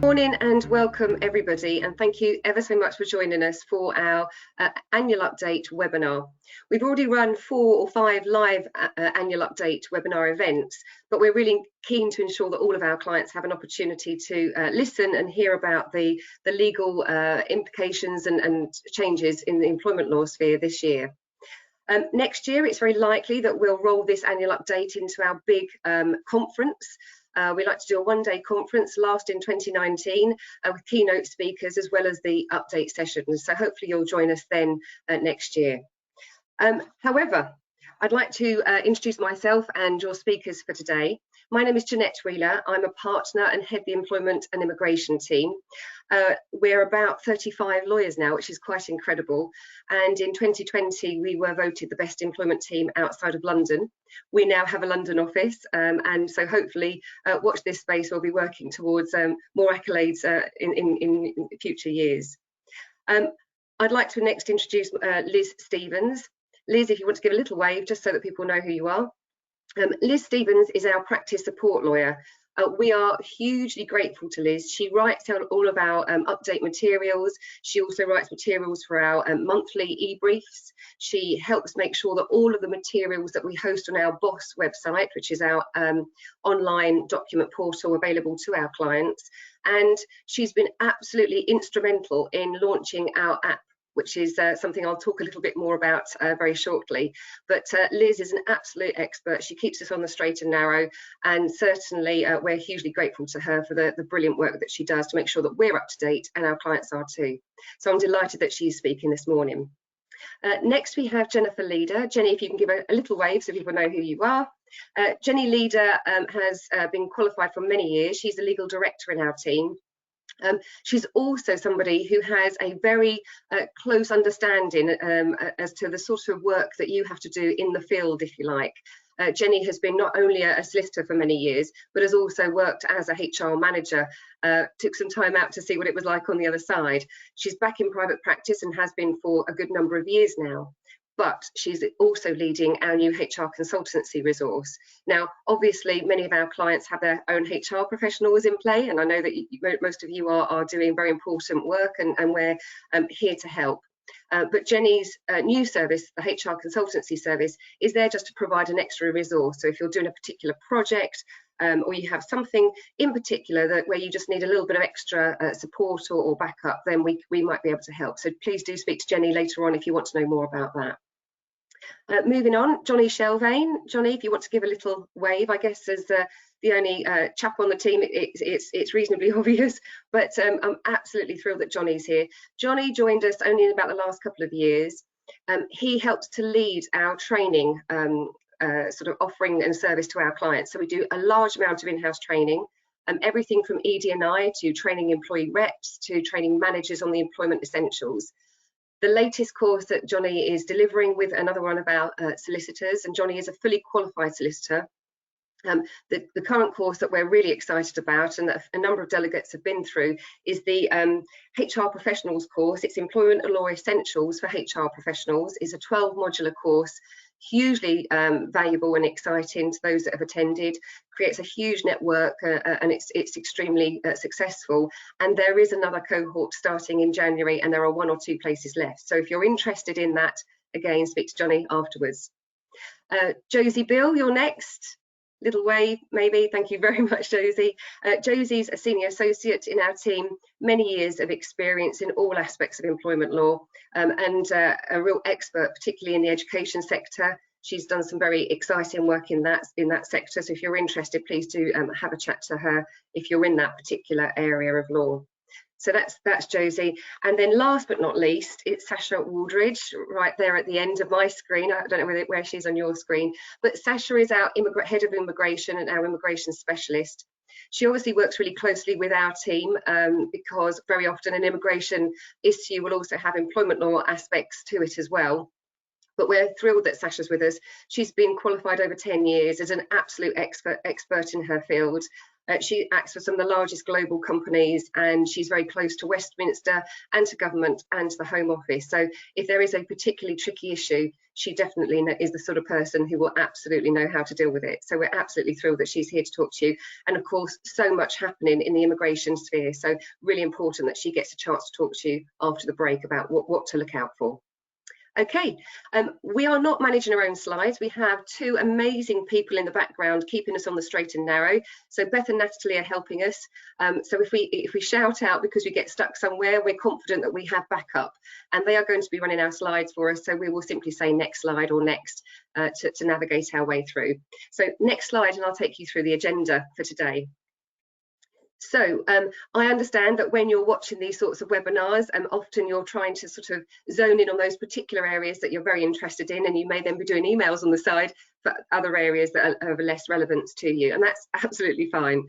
Morning and welcome everybody, and thank you ever so much for joining us for our annual update webinar. We've already run 4 or 5 live annual update webinar events, but we're really keen to ensure that all of our clients have an opportunity to listen and hear about the legal implications and changes in the employment law sphere this year. Next year, it's very likely that we'll roll this annual update into our big conference. We like to do a one-day conference, last in 2019, with keynote speakers as well as the update sessions. So hopefully you'll join us then next year. However, I'd like to introduce myself and your speakers for today. My name is Jeanette Wheeler. I'm a partner and head the employment and immigration team. We're about 35 lawyers now, which is quite incredible. And in 2020, we were voted the best employment team outside of London. We now have a London office, and so hopefully watch this space. We'll be working towards more accolades in future years. I'd like to next introduce Liz Stevens. Liz, if you want to give a little wave, just so that people know who you are. Liz Stevens is our practice support lawyer. We are hugely grateful to Liz. She writes out all of our update materials. She also writes materials for our monthly e-briefs. She helps make sure that all of the materials that we host on our BOSS website, which is our online document portal available to our clients. And she's been absolutely instrumental in launching our app, which is something I'll talk a little bit more about very shortly. But Liz is an absolute expert. She keeps us on the straight and narrow, and certainly we're hugely grateful to her for the brilliant work that she does to make sure that we're up to date and our clients are too. So I'm delighted that she's speaking this morning. Next we have Jennifer Leader. Jenny, if you can give a little wave so people know who you are. Jenny Leader has been qualified for many years. She's a legal director in our team. She's also somebody who has a very close understanding as to the sort of work that you have to do in the field, if you like. Jenny has been not only a solicitor for many years, but has also worked as a HR manager, took some time out to see what it was like on the other side. She's back in private practice and has been for a good number of years now. But she's also leading our new HR consultancy resource. Now, obviously, many of our clients have their own HR professionals in play, and I know that most of you are doing very important work, and we're here to help. But Jenny's new service, the HR consultancy service, is there just to provide an extra resource. So if you're doing a particular project, or you have something in particular where you just need a little bit of extra support or backup, then we might be able to help. So please do speak to Jenny later on if you want to know more about that. Moving on, Johnny Shelvane. Johnny, if you want to give a little wave, I guess as the only chap on the team, it's reasonably obvious, but I'm absolutely thrilled that Johnny's here. Johnny joined us only in about the last couple of years. He helps to lead our training sort of offering and service to our clients. So we do a large amount of in-house training, everything from ED&I to training employee reps to training managers on the employment essentials. The latest course that Johnny is delivering with another one of our solicitors, and Johnny is a fully qualified solicitor. The current course that we're really excited about and that a number of delegates have been through is the HR Professionals course. It's Employment Law Essentials for HR Professionals. It's a 12 modular course, hugely valuable and exciting to those that have attended, creates a huge network and it's extremely successful. And there is another cohort starting in January, and there are 1 or 2 places left. So if you're interested in that, again, speak to Johnny afterwards. Josie Bill, you're next. Little wave, maybe. Thank you very much, Josie. Josie's a senior associate in our team, many years of experience in all aspects of employment law, and a real expert, particularly in the education sector. She's done some very exciting work in that sector. So if you're interested, please do have a chat to her if you're in that particular area of law. So that's Josie. And then last but not least, it's Sasha Waldridge, right there at the end of my screen. I don't know where she's on your screen, but Sasha is our head of immigration and our immigration specialist. She obviously works really closely with our team because very often an immigration issue will also have employment law aspects to it as well. But we're thrilled that Sasha's with us. She's been qualified over 10 years, is an absolute expert in her field, She acts for some of the largest global companies, and she's very close to Westminster and to government and to the Home Office. So if there is a particularly tricky issue, she definitely is the sort of person who will absolutely know how to deal with it. So we're absolutely thrilled that she's here to talk to you. And of course, so much happening in the immigration sphere. So really important that she gets a chance to talk to you after the break about what to look out for. Okay, we are not managing our own slides. We have two amazing people in the background keeping us on the straight and narrow. So Beth and Natalie are helping us. So if we shout out because we get stuck somewhere, we're confident that we have backup, and they are going to be running our slides for us. So we will simply say next slide or next to navigate our way through. So next slide, and I'll take you through the agenda for today. So I understand that when you're watching these sorts of webinars, often you're trying to sort of zone in on those particular areas that you're very interested in, and you may then be doing emails on the side for other areas that are of less relevance to you, and that's absolutely fine.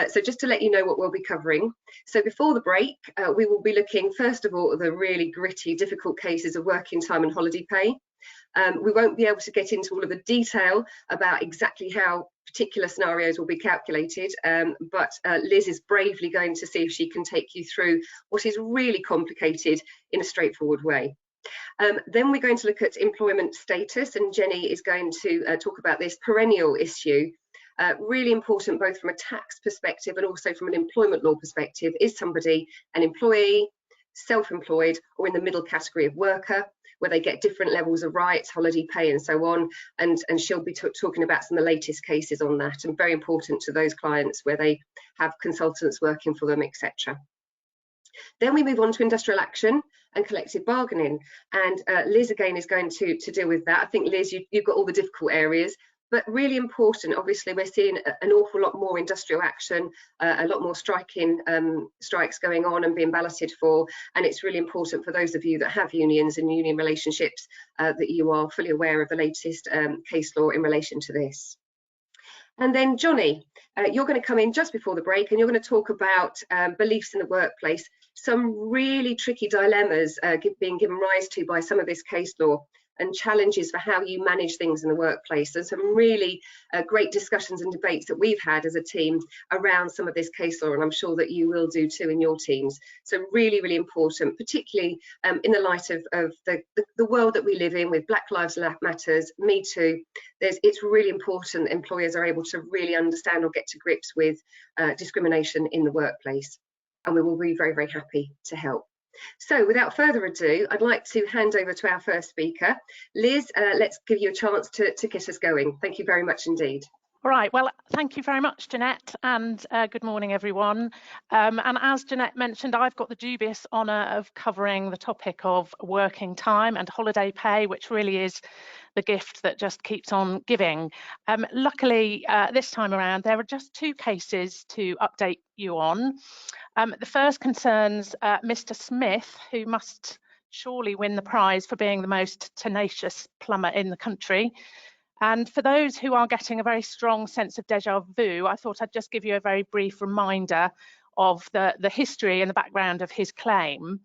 So just to let you know what we'll be covering. So before the break, we will be looking first of all at the really gritty, difficult cases of working time and holiday pay. We won't be able to get into all of the detail about exactly how particular scenarios will be calculated, but Liz is bravely going to see if she can take you through what is really complicated in a straightforward way. Then we're going to look at employment status, and Jenny is going to talk about this perennial issue. Really important both from a tax perspective and also from an employment law perspective. Is somebody an employee, self-employed, or in the middle category of worker, where they get different levels of rights, holiday pay and so on, and she'll be talking about some of the latest cases on that, and very important to those clients where they have consultants working for them, etc. Then we move on to industrial action and collective bargaining, and Liz again is going to deal with that. I think Liz, you've got all the difficult areas, but really important. Obviously we're seeing an awful lot more industrial action, a lot more strikes going on and being balloted for, and it's really important for those of you that have unions and union relationships that you are fully aware of the latest case law in relation to this. And then Johnny, you're going to come in just before the break, and you're going to talk about beliefs in the workplace, some really tricky dilemmas being given rise to by some of this case law, and challenges for how you manage things in the workplace. There's some really great discussions and debates that we've had as a team around some of this case law, and I'm sure that you will do too in your teams. So really, really important, particularly in the light of the world that we live in with Black Lives Matters, Me Too. It's really important that employers are able to really understand or get to grips with discrimination in the workplace, and we will be very, very happy to help. So without further ado, I'd like to hand over to our first speaker. Liz, let's give you a chance to get us going. Thank you very much indeed. All right, well, thank you very much, Jeanette, and good morning, everyone. And as Jeanette mentioned, I've got the dubious honour of covering the topic of working time and holiday pay, which really is the gift that just keeps on giving. Luckily, this time around, there are just two cases to update you on. The first concerns Mr. Smith, who must surely win the prize for being the most tenacious plumber in the country. And for those who are getting a very strong sense of déjà vu, I thought I'd just give you a very brief reminder of the history and the background of his claim.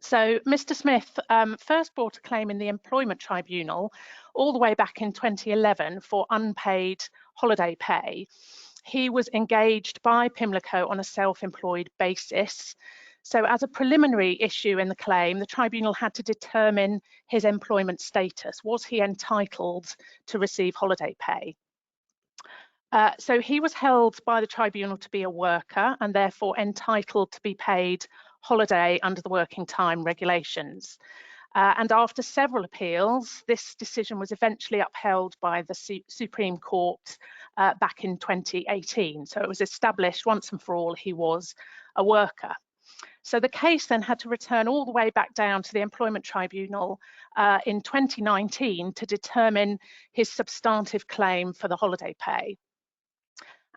So Mr. Smith first brought a claim in the Employment Tribunal all the way back in 2011 for unpaid holiday pay. He was engaged by Pimlico on a self-employed basis. So as a preliminary issue in the claim, the tribunal had to determine his employment status. Was he entitled to receive holiday pay? So he was held by the tribunal to be a worker and therefore entitled to be paid holiday under the working time regulations. And after several appeals, this decision was eventually upheld by the Supreme Court back in 2018. So it was established once and for all he was a worker. So the case then had to return all the way back down to the Employment Tribunal in 2019 to determine his substantive claim for the holiday pay.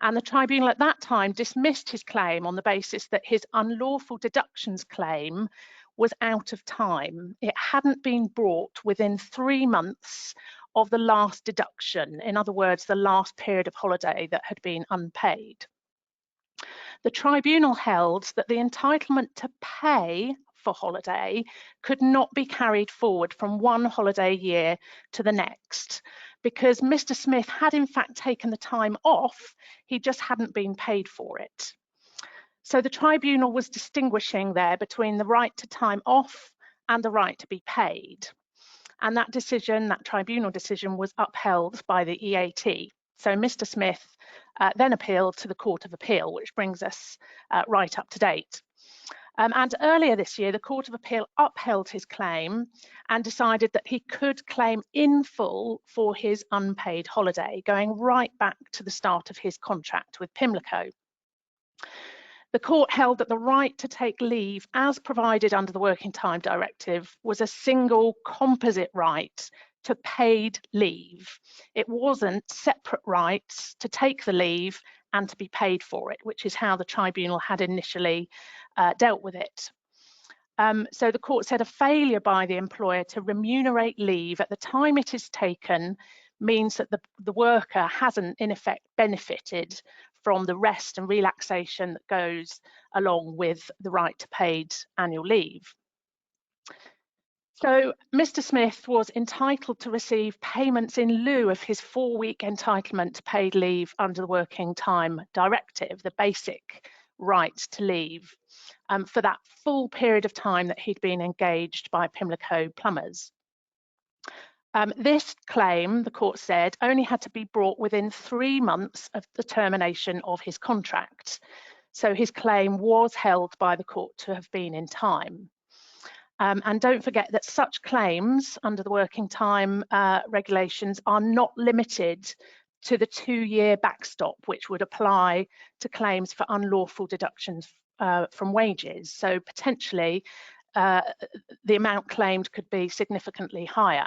And the tribunal at that time dismissed his claim on the basis that his unlawful deductions claim was out of time. It hadn't been brought within 3 months of the last deduction, in other words, the last period of holiday that had been unpaid. The tribunal held that the entitlement to pay for holiday could not be carried forward from one holiday year to the next. because Mr. Smith had in fact taken the time off, he just hadn't been paid for it. So the tribunal was distinguishing there between the right to time off and the right to be paid. And that decision, that tribunal decision, was upheld by the EAT. So Mr. Smith then appealed to the Court of Appeal, which brings us right up to date. And earlier this year, the Court of Appeal upheld his claim and decided that he could claim in full for his unpaid holiday, going right back to the start of his contract with Pimlico. The court held that the right to take leave as provided under the Working Time Directive was a single composite right to paid leave. It wasn't separate rights to take the leave and to be paid for it, which is how the tribunal had initially dealt with it. So the court said a failure by the employer to remunerate leave at the time it is taken means that the worker hasn't in effect benefited from the rest and relaxation that goes along with the right to paid annual leave. So Mr. Smith was entitled to receive payments in lieu of his 4-week entitlement to paid leave under the Working Time Directive, the basic right to leave, for that full period of time that he'd been engaged by Pimlico plumbers. This claim, the court said, only had to be brought within 3 months of the termination of his contract. So his claim was held by the court to have been in time. And don't forget that such claims under the Working Time regulations are not limited to the 2-year backstop, which would apply to claims for unlawful deductions from wages. So potentially the amount claimed could be significantly higher.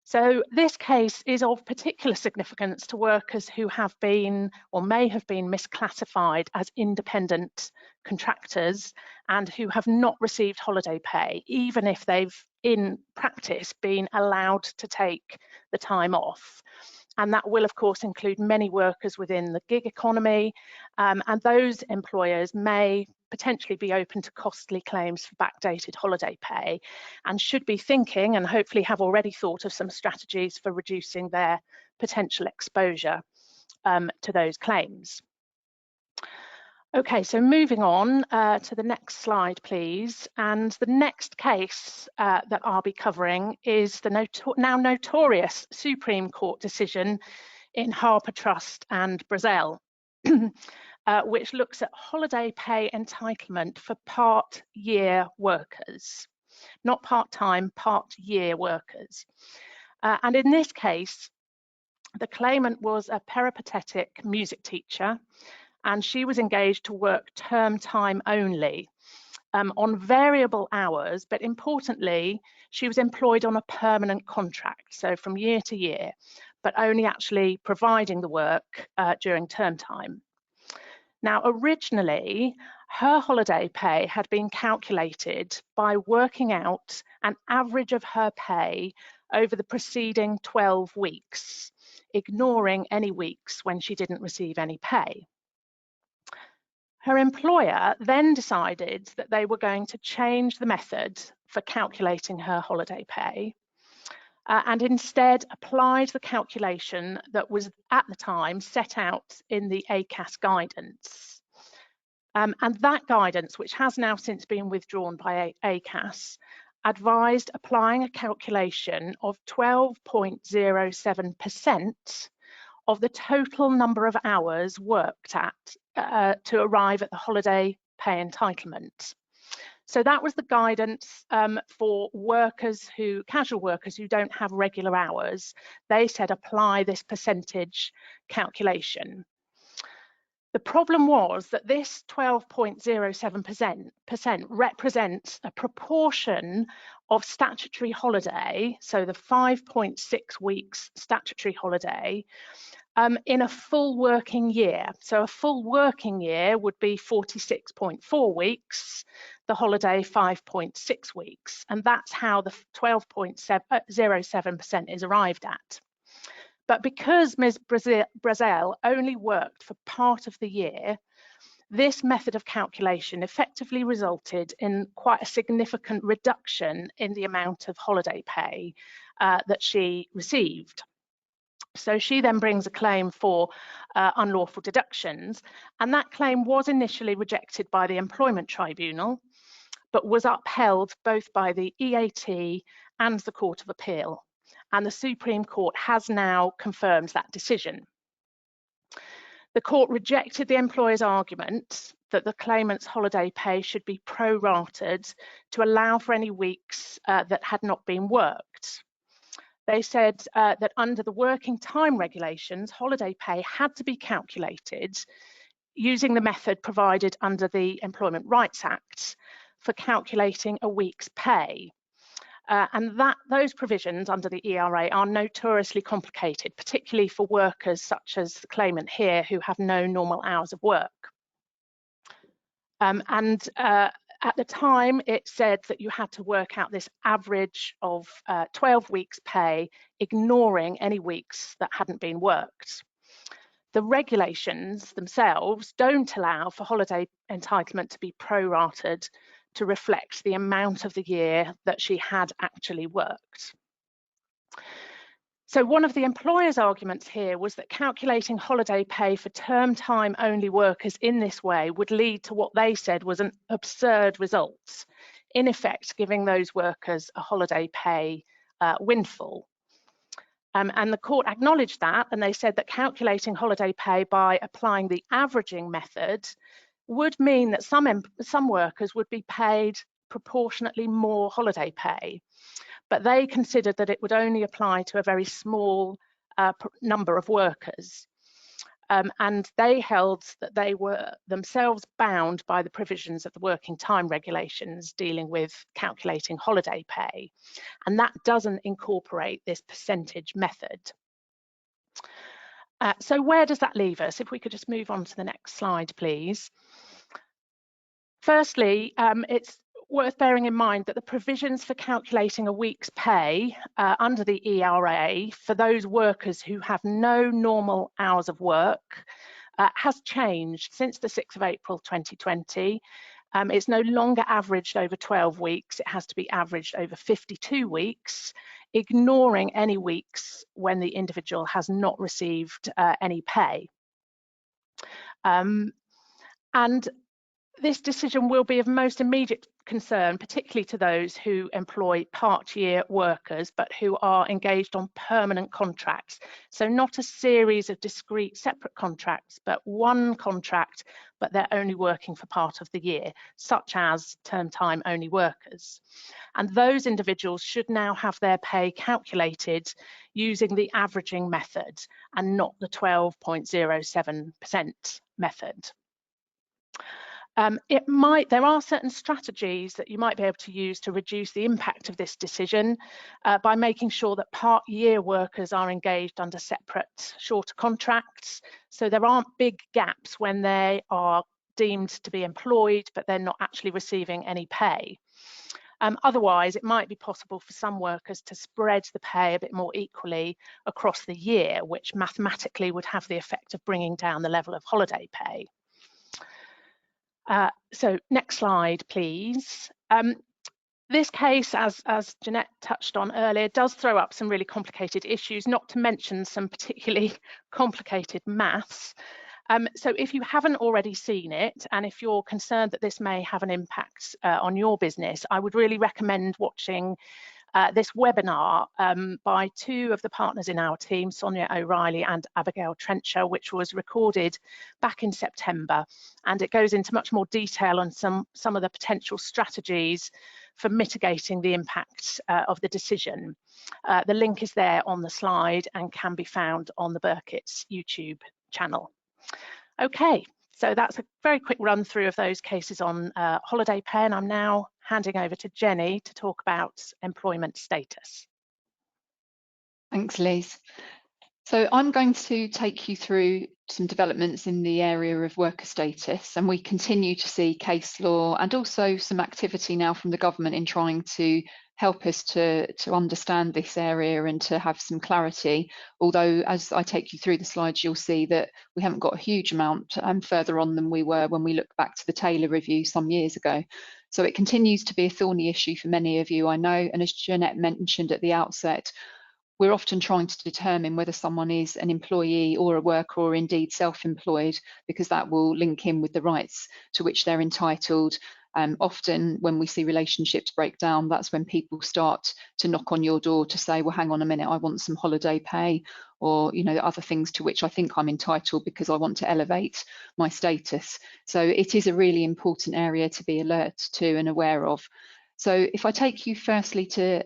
So this case is of particular significance to workers who have been or may have been misclassified as independent contractors and who have not received holiday pay, even if they've in practice been allowed to take the time off. And that will, of course, include many workers within the gig economy, and those employers may potentially be open to costly claims for backdated holiday pay and should be thinking, and hopefully have already thought of, some strategies for reducing their potential exposure to those claims. Okay, so moving on to the next slide, please. And the next case that I'll be covering is the now notorious Supreme Court decision in Harper Trust and Brazel, which looks at holiday pay entitlement for part-year workers, not part-time, part-year workers. And in this case, the claimant was a peripatetic music teacher, and she was engaged to work term time only on variable hours, but importantly, she was employed on a permanent contract, so from year to year, but only actually providing the work during term time. Now, originally, her holiday pay had been calculated by working out an average of her pay over the preceding 12 weeks, ignoring any weeks when she didn't receive any pay. Her employer then decided that they were going to change the method for calculating her holiday pay and instead applied the calculation that was at the time set out in the ACAS guidance. And that guidance, which has now since been withdrawn by ACAS, advised applying a calculation of 12.07% of the total number of hours worked at to arrive at the holiday pay entitlement. So that was the guidance for workers casual workers who don't have regular hours. They said apply this percentage calculation. The problem was that this 12.07% represents a proportion of statutory holiday, so the 5.6 weeks statutory holiday, in a full working year. So a full working year would be 46.4 weeks, the holiday 5.6 weeks, and that's how the 12.07% is arrived at. But because Ms. Brazel only worked for part of the year, this method of calculation effectively resulted in quite a significant reduction in the amount of holiday pay that she received. So she then brings a claim for unlawful deductions, and that claim was initially rejected by the Employment Tribunal, but was upheld both by the EAT and the Court of Appeal. And the Supreme Court has now confirmed that decision. The court rejected the employer's argument that the claimant's holiday pay should be prorated to allow for any weeks that had not been worked. They said that under the working time regulations, holiday pay had to be calculated using the method provided under the Employment Rights Act for calculating a week's pay. And those provisions under the ERA are notoriously complicated, particularly for workers such as the claimant here who have no normal hours of work. At the time, it said that you had to work out this average of 12 weeks pay, ignoring any weeks that hadn't been worked. The regulations themselves don't allow for holiday entitlement to be prorated to reflect the amount of the year that she had actually worked. So one of the employer's arguments here was that calculating holiday pay for term time only workers in this way would lead to what they said was an absurd result, in effect giving those workers a holiday pay windfall. And the court acknowledged that, and they said that calculating holiday pay by applying the averaging method would mean that some workers would be paid proportionately more holiday pay. But they considered that it would only apply to a very small number of workers. And they held that they were themselves bound by the provisions of the working time regulations dealing with calculating holiday pay. And that doesn't incorporate this percentage method. So where does that leave us? If we could just move on to the next slide, please. Firstly, it's worth bearing in mind that the provisions for calculating a week's pay under the ERA for those workers who have no normal hours of work has changed since the 6th of April 2020. It's no longer averaged over 12 weeks, it has to be averaged over 52 weeks, ignoring any weeks when the individual has not received any pay. And this decision will be of most immediate concern, particularly to those who employ part-year workers, but who are engaged on permanent contracts. So not a series of discrete separate contracts, but one contract, but they're only working for part of the year, such as term time only workers. And those individuals should now have their pay calculated using the averaging method and not the 12.07% method. There are certain strategies that you might be able to use to reduce the impact of this decision by making sure that part-year workers are engaged under separate, shorter contracts. So there aren't big gaps when they are deemed to be employed, but they're not actually receiving any pay. Otherwise, it might be possible for some workers to spread the pay a bit more equally across the year, which mathematically would have the effect of bringing down the level of holiday pay. So next slide, please. This case, as Jeanette touched on earlier, does throw up some really complicated issues, not to mention some particularly complicated maths. So if you haven't already seen it, and if you're concerned that this may have an impact on your business, I would really recommend watching this webinar by two of the partners in our team, Sonia O'Reilly and Abigail Trencher, which was recorded back in September. And it goes into much more detail on some of the potential strategies for mitigating the impact of the decision. The link is there on the slide and can be found on the Birketts YouTube channel. Okay, so that's a very quick run through of those cases on holiday pay, and I'm now handing over to Jenny to talk about employment status. Thanks, Liz. So I'm going to take you through some developments in the area of worker status, and we continue to see case law and also some activity now from the government in trying to help us to understand this area and to have some clarity. Although, as I take you through the slides, you'll see that we haven't got a huge amount further on than we were when we look back to the Taylor Review some years ago. So it continues to be a thorny issue for many of you, I know, and as Jeanette mentioned at the outset, we're often trying to determine whether someone is an employee or a worker or indeed self-employed, because that will link in with the rights to which they're entitled. Often when we see relationships break down, that's when people start to knock on your door to say, well, hang on a minute, I want some holiday pay, or other things to which I think I'm entitled because I want to elevate my status. So it is a really important area to be alert to and aware of. So if I take you firstly to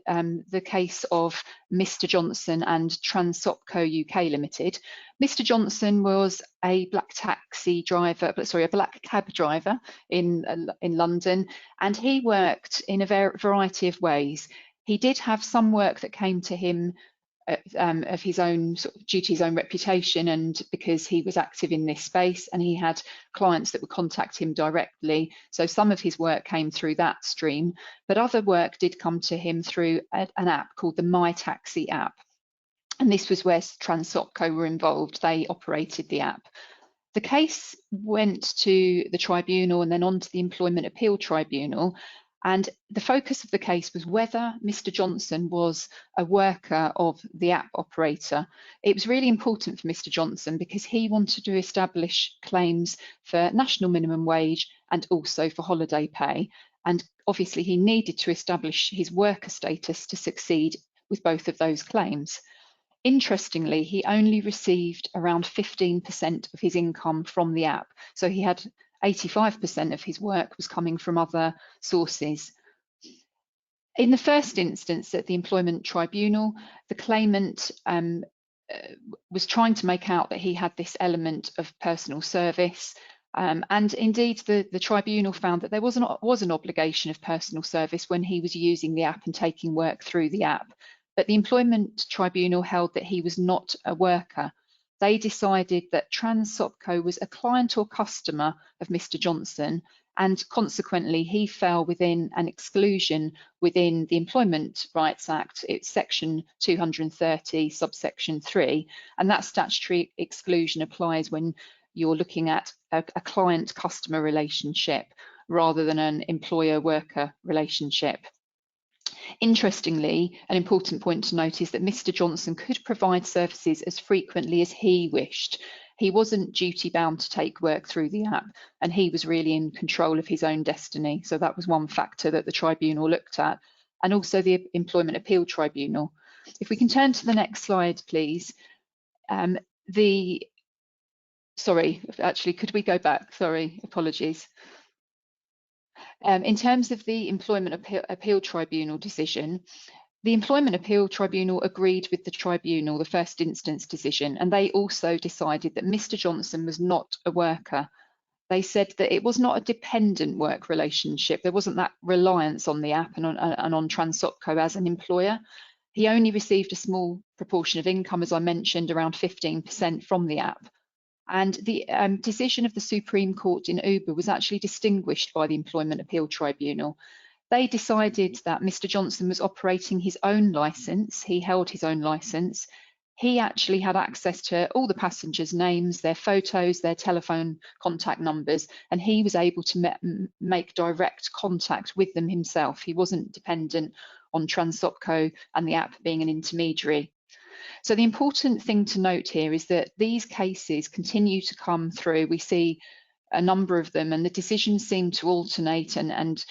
the case of Mr. Johnson and Transopco UK Limited. Mr. Johnson was a black taxi driver, a black cab driver in London, and he worked in a variety of ways. He did have some work that came to him of his own due to his own reputation, and because he was active in this space, and he had clients that would contact him directly. So some of his work came through that stream, but other work did come to him through an app called the My Taxi app. And this was where Transopco were involved. They operated the app. The case went to the tribunal and then on to the Employment Appeal Tribunal. And the focus of the case was whether Mr. Johnson was a worker of the app operator. It was really important for Mr. Johnson because he wanted to establish claims for national minimum wage and also for holiday pay. And obviously he needed to establish his worker status to succeed with both of those claims. Interestingly, he only received around 15% of his income from the app. So he had 85% of his work was coming from other sources. In the first instance at the Employment Tribunal, the claimant was trying to make out that he had this element of personal service. And indeed, the tribunal found that there was an obligation of personal service when he was using the app and taking work through the app. But the Employment Tribunal held that he was not a worker. They decided that Transopco was a client or customer of Mr. Johnson, and consequently he fell within an exclusion within the Employment Rights Act. It's section 230 subsection 3, and that statutory exclusion applies when you're looking at a client-customer relationship rather than an employer-worker relationship. Interestingly, an important point to note is that Mr. Johnson could provide services as frequently as he wished. He wasn't duty bound to take work through the app, and he was really in control of his own destiny. So that was one factor that the tribunal looked at, and also the Employment Appeal Tribunal. If we can turn to the next slide, please. Sorry, actually, could we go back? Sorry, apologies. In terms of the Employment Appeal Tribunal decision, the Employment Appeal Tribunal agreed with the tribunal, the first instance decision, and they also decided that Mr. Johnson was not a worker. They said that it was not a dependent work relationship. There wasn't that reliance on the app and on Transopco as an employer. He only received a small proportion of income, as I mentioned, around 15% from the app. And the decision of the Supreme Court in Uber was actually distinguished by the Employment Appeal Tribunal. They decided that Mr. Johnson was operating his own licence. He held his own licence. He actually had access to all the passengers' names, their photos, their telephone contact numbers, and he was able to make direct contact with them himself. He wasn't dependent on Transopco and the app being an intermediary. So the important thing to note here is that these cases continue to come through. We see a number of them, and the decisions seem to alternate, and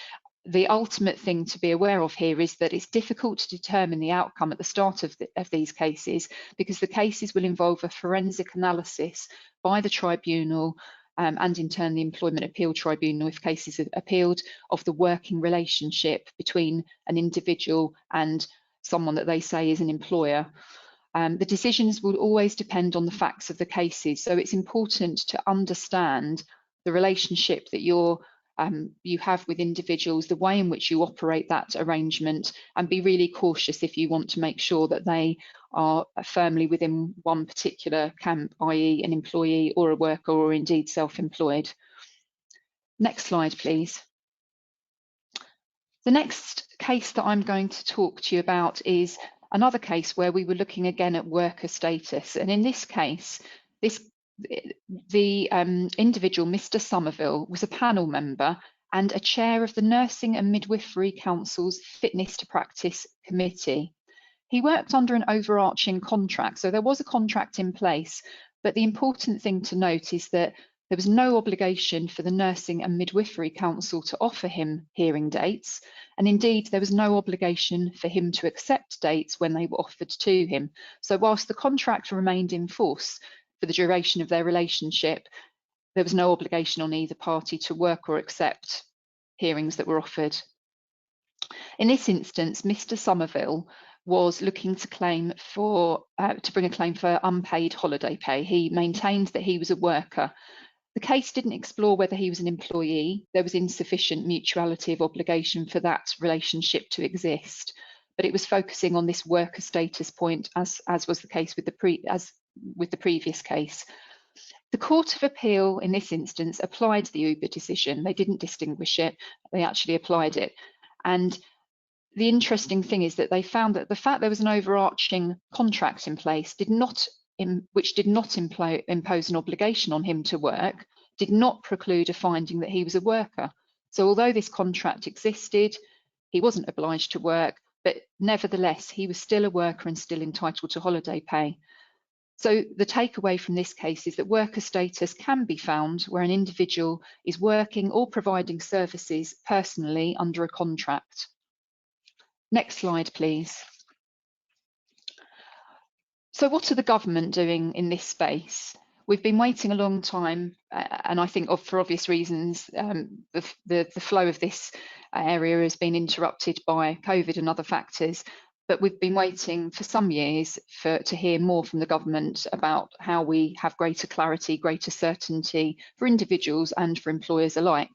the ultimate thing to be aware of here is that it's difficult to determine the outcome at the start of these cases, because the cases will involve a forensic analysis by the tribunal and in turn the Employment Appeal Tribunal, if cases are appealed, of the working relationship between an individual and someone that they say is an employer. The decisions will always depend on the facts of the cases, so it's important to understand the relationship that you're you have with individuals, the way in which you operate that arrangement, and be really cautious if you want to make sure that they are firmly within one particular camp, i.e. an employee or a worker or indeed self-employed. Next slide, please. The next case that I'm going to talk to you about is another case where we were looking again at worker status. And in this case, the individual, Mr. Somerville, was a panel member and a chair of the Nursing and Midwifery Council's Fitness to Practice Committee. He worked under an overarching contract, so there was a contract in place, but the important thing to note is that there was no obligation for the Nursing and Midwifery Council to offer him hearing dates, and indeed there was no obligation for him to accept dates when they were offered to him. So whilst the contract remained in force for the duration of their relationship, there was no obligation on either party to work or accept hearings that were offered. In this instance, Mr. Somerville was looking to claim for to bring a claim for unpaid holiday pay. He maintained that he was a worker. The case didn't explore whether he was an employee. There was insufficient mutuality of obligation for that relationship to exist, but it was focusing on this worker status point, as was the case with the previous case. The Court of Appeal in this instance applied the Uber decision. They didn't distinguish it, they actually applied it. And the interesting thing is that they found that the fact there was an overarching contract in place which did not impose an obligation on him to work, did not preclude a finding that he was a worker. So although this contract existed, he wasn't obliged to work, but nevertheless, he was still a worker and still entitled to holiday pay. So the takeaway from this case is that worker status can be found where an individual is working or providing services personally under a contract. Next slide, please. So what are the government doing in this space? We've been waiting a long time, and I think for obvious reasons, the flow of this area has been interrupted by COVID and other factors, but we've been waiting for some years to hear more from the government about how we have greater clarity, greater certainty for individuals and for employers alike.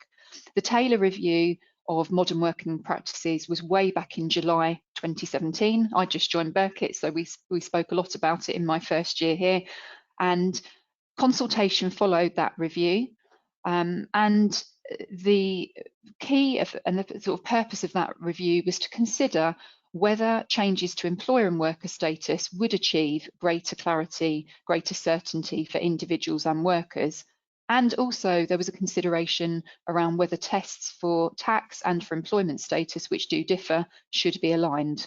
The Taylor Review of modern working practices was way back in July 2017. I just joined Birketts, so we spoke a lot about it in my first year here, and consultation followed that review. And the key and the sort of purpose of that review was to consider whether changes to employer and worker status would achieve greater clarity, greater certainty for individuals and workers. And also there was a consideration around whether tests for tax and for employment status, which do differ, should be aligned.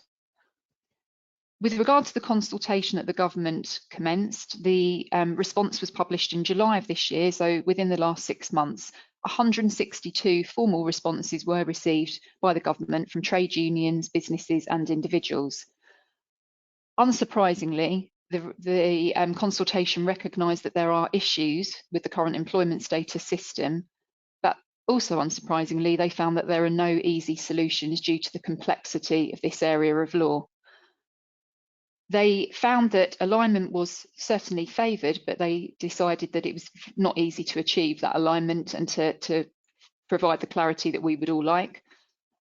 With regard to the consultation that the government commenced, the response was published in July of this year, so within the last 6 months. 162 formal responses were received by the government from trade unions, businesses and individuals. Unsurprisingly, the consultation recognised that there are issues with the current employment status system, but also unsurprisingly, they found that there are no easy solutions due to the complexity of this area of law. They found that alignment was certainly favoured, but they decided that it was not easy to achieve that alignment and to provide the clarity that we would all like.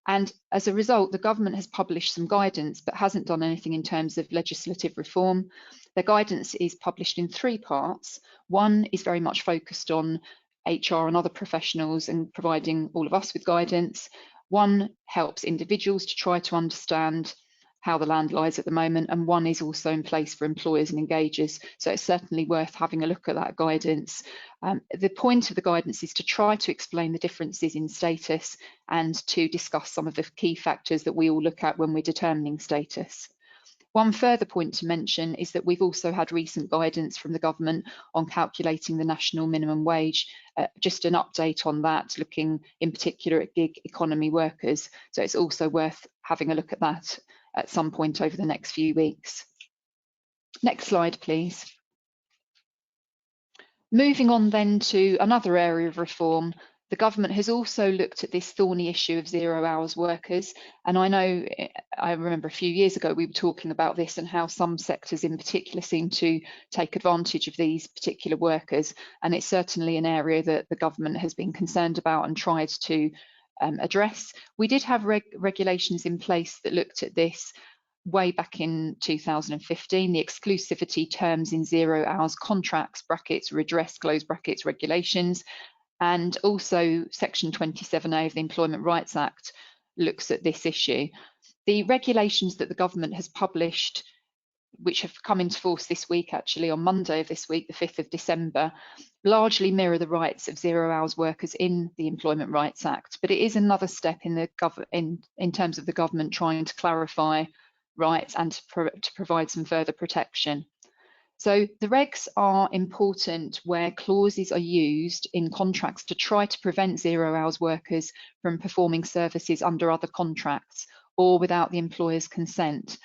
And as a result, the government has published some guidance, but hasn't done anything in terms of legislative reform. Their guidance is published in 3 parts. One is very much focused on HR and other professionals and providing all of us with guidance. One helps individuals to try to understand how the land lies at the moment, and one is also in place for employers and engagers. So it's certainly worth having a look at that guidance. The point of the guidance is to try to explain the differences in status and to discuss some of the key factors that we all look at when we're determining status. One further point to mention is that we've also had recent guidance from the government on calculating the national minimum wage. Just an update on that, looking in particular at gig economy workers. So it's also worth having a look at that at some point over the next few weeks. Next slide, please. Moving on then to another area of reform, The government has also looked at this thorny issue of 0 hours workers, and I remember a few years ago we were talking about this and how some sectors in particular seem to take advantage of these particular workers, and it's certainly an area that the government has been concerned about and tried to address. We did have regulations in place that looked at this way back in 2015, the exclusivity terms in 0 hours contracts, brackets, redress, close brackets, regulations. And also Section 27A of the Employment Rights Act looks at this issue. The regulations that the government has published, which have come into force this week, actually on Monday of this week, the 5th of December, largely mirror the rights of 0 hours workers in the Employment Rights Act. But it is another step in terms of the government trying to clarify rights and to provide some further protection. So the regs are important where clauses are used in contracts to try to prevent 0 hours workers from performing services under other contracts or without the employer's consent.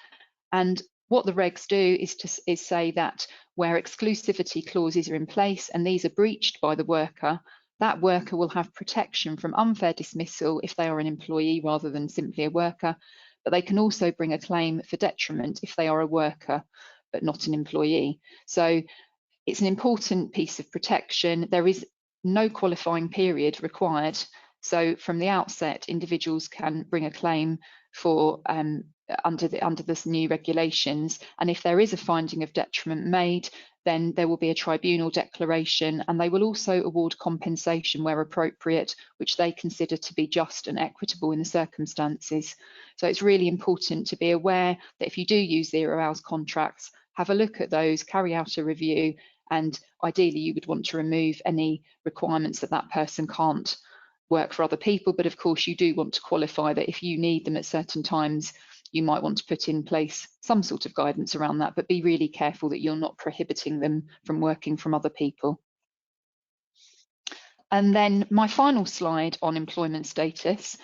And what the regs do is say that where exclusivity clauses are in place and these are breached by the worker, that worker will have protection from unfair dismissal if they are an employee rather than simply a worker, but they can also bring a claim for detriment if they are a worker but not an employee. So it's an important piece of protection. There is no qualifying period required. So from the outset, individuals can bring a claim for under this new regulations. And if there is a finding of detriment made, then there will be a tribunal declaration, and they will also award compensation where appropriate, which they consider to be just and equitable in the circumstances. So it's really important to be aware that if you do use 0 hours contracts, have a look at those, carry out a review, and ideally you would want to remove any requirements that that person can't work for other people. But of course you do want to qualify that if you need them at certain times, you might want to put in place some sort of guidance around that, but be really careful that you're not prohibiting them from working from other people. And then my final slide on employment status,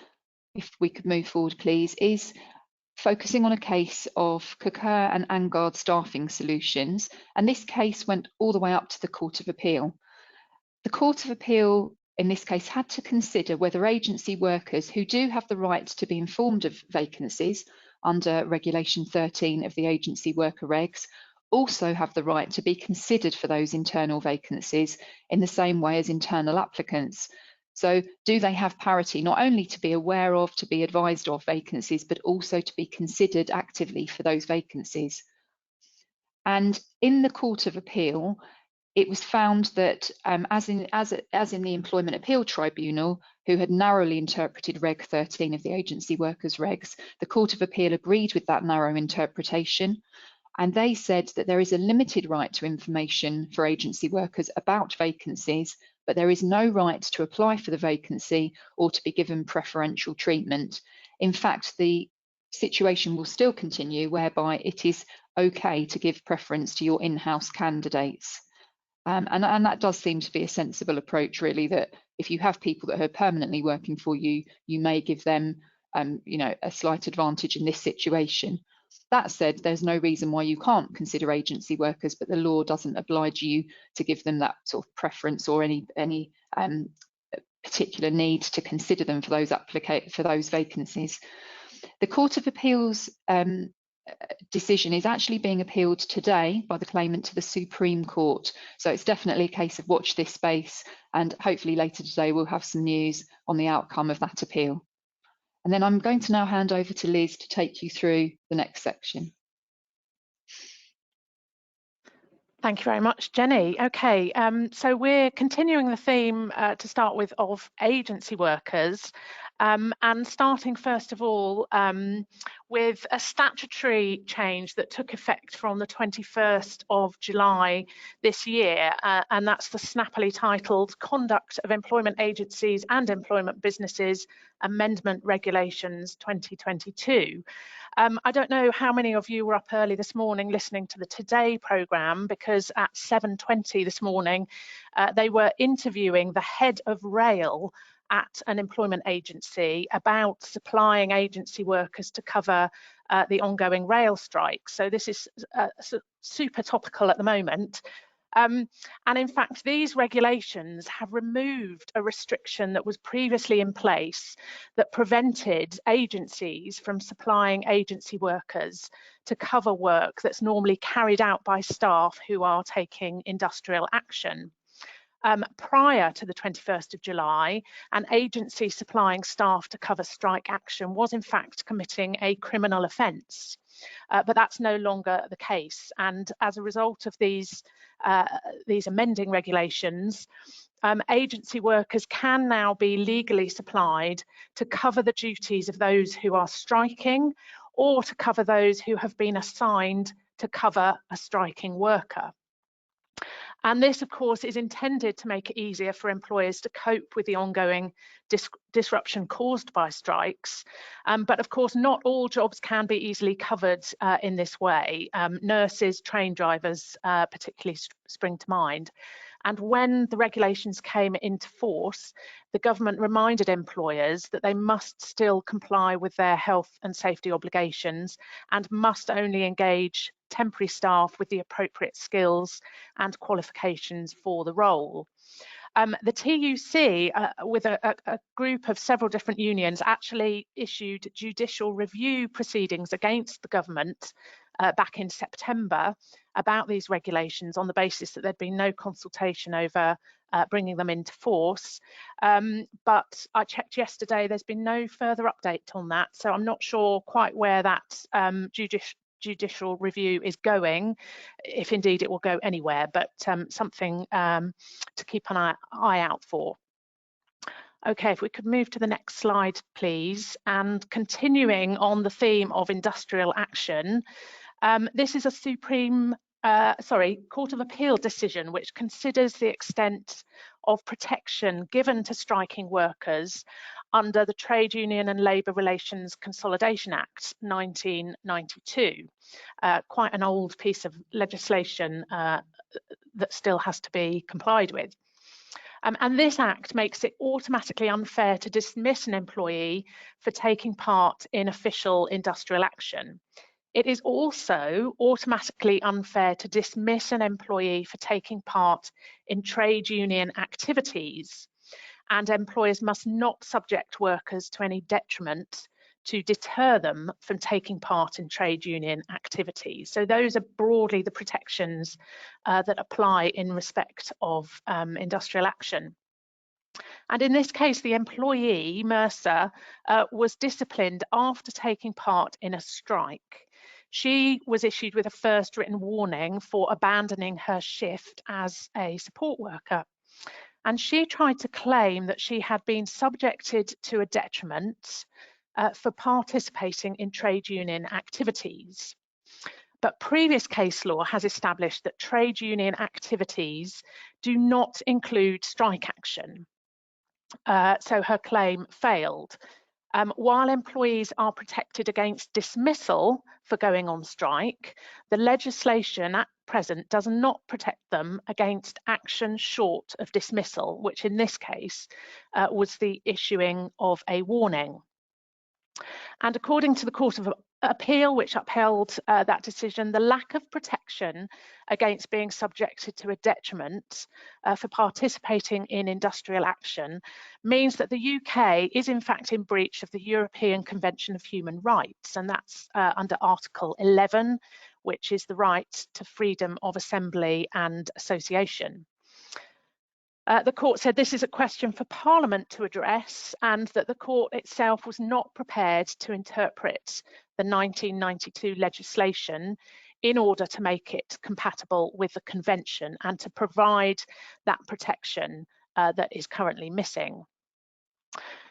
if we could move forward please, is focusing on a case of Concur and Angard Staffing Solutions, and this case went all the way up to the Court of Appeal. The Court of Appeal in this case had to consider whether agency workers who do have the right to be informed of vacancies under Regulation 13 of the Agency Worker Regs also have the right to be considered for those internal vacancies in the same way as internal applicants. So do they have parity not only to be aware of, to be advised of vacancies, but also to be considered actively for those vacancies? And in the Court of Appeal, it was found that as in the Employment Appeal Tribunal, who had narrowly interpreted Reg 13 of the Agency Workers Regs, the Court of Appeal agreed with that narrow interpretation. And they said that there is a limited right to information for agency workers about vacancies, but there is no right to apply for the vacancy or to be given preferential treatment. In fact, the situation will still continue whereby it is okay to give preference to your in-house candidates. And that does seem to be a sensible approach, really, that if you have people that are permanently working for you, you may give them a slight advantage in this situation. That said, there's no reason why you can't consider agency workers, but the law doesn't oblige you to give them that sort of preference or any particular need to consider them for those vacancies. The Court of Appeal's decision is actually being appealed today by the claimant to the Supreme Court. So it's definitely a case of watch this space, and hopefully later today we'll have some news on the outcome of that appeal. And then I'm going to now hand over to Liz to take you through the next section. Thank you very much, Jenny. Okay, so we're continuing the theme to start with of agency workers, and starting first of all with a statutory change that took effect from the 21st of July this year, and that's the snappily titled Conduct of Employment Agencies and Employment Businesses Amendment Regulations 2022. I don't know how many of you were up early this morning listening to the Today programme, because at 7:20 this morning they were interviewing the head of rail at an employment agency about supplying agency workers to cover the ongoing rail strike. So this is super topical at the moment. And in fact, these regulations have removed a restriction that was previously in place that prevented agencies from supplying agency workers to cover work that's normally carried out by staff who are taking industrial action. Prior to the 21st of July, an agency supplying staff to cover strike action was in fact committing a criminal offence. But that's no longer the case. And as a result of these amending regulations, agency workers can now be legally supplied to cover the duties of those who are striking or to cover those who have been assigned to cover a striking worker. And this, of course, is intended to make it easier for employers to cope with the ongoing disruption caused by strikes. But of course, not all jobs can be easily covered in this way. Nurses, train drivers particularly spring to mind. And when the regulations came into force, the government reminded employers that they must still comply with their health and safety obligations and must only engage temporary staff with the appropriate skills and qualifications for the role. The TUC, with a group of several different unions, actually issued judicial review proceedings against the government back in September about these regulations on the basis that there'd been no consultation over bringing them into force. But I checked yesterday, there's been no further update on that. So I'm not sure quite where that judicial review is going, if indeed it will go anywhere, but something to keep an eye out for. Okay, if we could move to the next slide, please. And continuing on the theme of industrial action, this is a Court of Appeal decision which considers the extent of protection given to striking workers under the Trade Union and Labour Relations Consolidation Act 1992, quite an old piece of legislation that still has to be complied with. And this act makes it automatically unfair to dismiss an employee for taking part in official industrial action. It is also automatically unfair to dismiss an employee for taking part in trade union activities, and employers must not subject workers to any detriment to deter them from taking part in trade union activities. So those are broadly the protections that apply in respect of industrial action. And in this case, the employee, Mercer, was disciplined after taking part in a strike. She was issued with a first written warning for abandoning her shift as a support worker. And she tried to claim that she had been subjected to a detriment for participating in trade union activities. But previous case law has established that trade union activities do not include strike action. So her claim failed. While employees are protected against dismissal for going on strike, the legislation at present does not protect them against action short of dismissal, which in this case was the issuing of a warning. And according to the Court of Appeal, which upheld that decision, the lack of protection against being subjected to a detriment for participating in industrial action means that the UK is in fact in breach of the European Convention of Human Rights, and that's under Article 11, which is the right to freedom of assembly and association. The court said this is a question for Parliament to address, and that the court itself was not prepared to interpret the 1992 legislation in order to make it compatible with the convention and to provide that protection that is currently missing.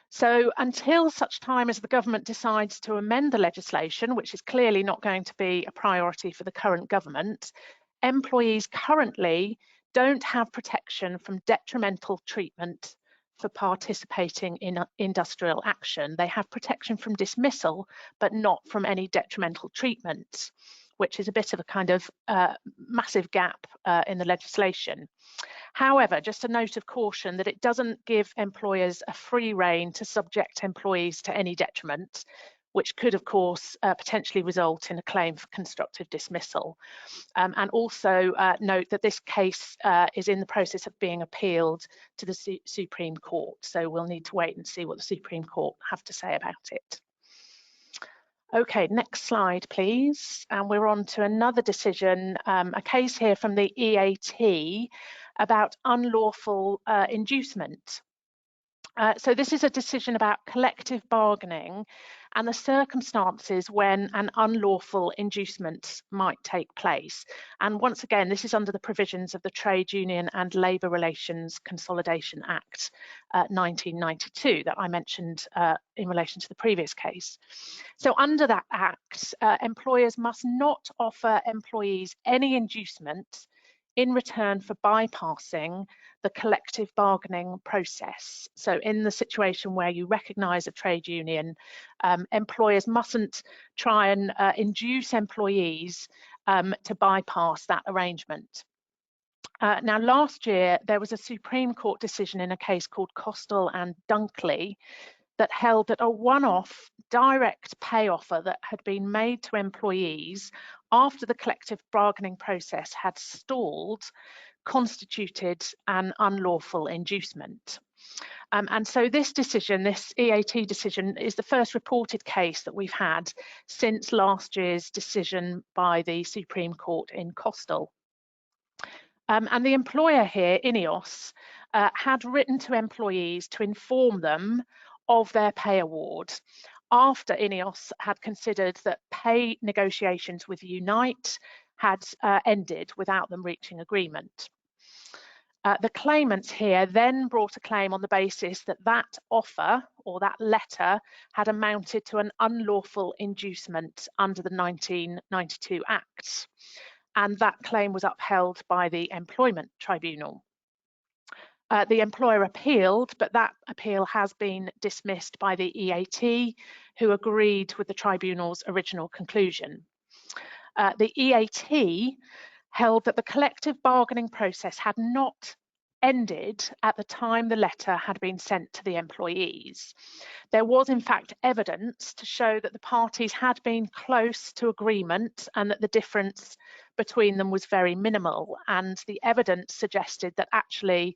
So until such time as the government decides to amend the legislation, which is clearly not going to be a priority for the current government, employees currently don't have protection from detrimental treatment for participating in industrial action. They have protection from dismissal, but not from any detrimental treatment, which is a bit of a kind of massive gap in the legislation. However, just a note of caution that it doesn't give employers a free rein to subject employees to any detriment, which could, of course, potentially result in a claim for constructive dismissal. And also note that this case is in the process of being appealed to the Supreme Court. So we'll need to wait and see what the Supreme Court have to say about it. Okay, next slide, please. And we're on to another decision, a case here from the EAT about unlawful inducement. So this is a decision about collective bargaining and the circumstances when an unlawful inducement might take place. And once again, this is under the provisions of the Trade Union and Labour Relations Consolidation Act 1992 that I mentioned in relation to the previous case. So under that act, employers must not offer employees any inducement in return for bypassing the collective bargaining process. So in the situation where you recognise a trade union, employers mustn't try and induce employees to bypass that arrangement. Now, last year, there was a Supreme Court decision in a case called Coastal and Dunkley that held that a one-off direct pay offer that had been made to employees after the collective bargaining process had stalled constituted an unlawful inducement. And so this decision, this EAT decision, is the first reported case that we've had since last year's decision by the Supreme Court in Coastal. And the employer here, INEOS, had written to employees to inform them of their pay award after INEOS had considered that pay negotiations with Unite had ended without them reaching agreement. The claimants here then brought a claim on the basis that that offer or that letter had amounted to an unlawful inducement under the 1992 Acts, and that claim was upheld by the Employment Tribunal. The employer appealed, but that appeal has been dismissed by the EAT, who agreed with the tribunal's original conclusion. The EAT held that the collective bargaining process had not ended at the time the letter had been sent to the employees. There was in fact evidence to show that the parties had been close to agreement and that the difference between them was very minimal, and the evidence suggested that actually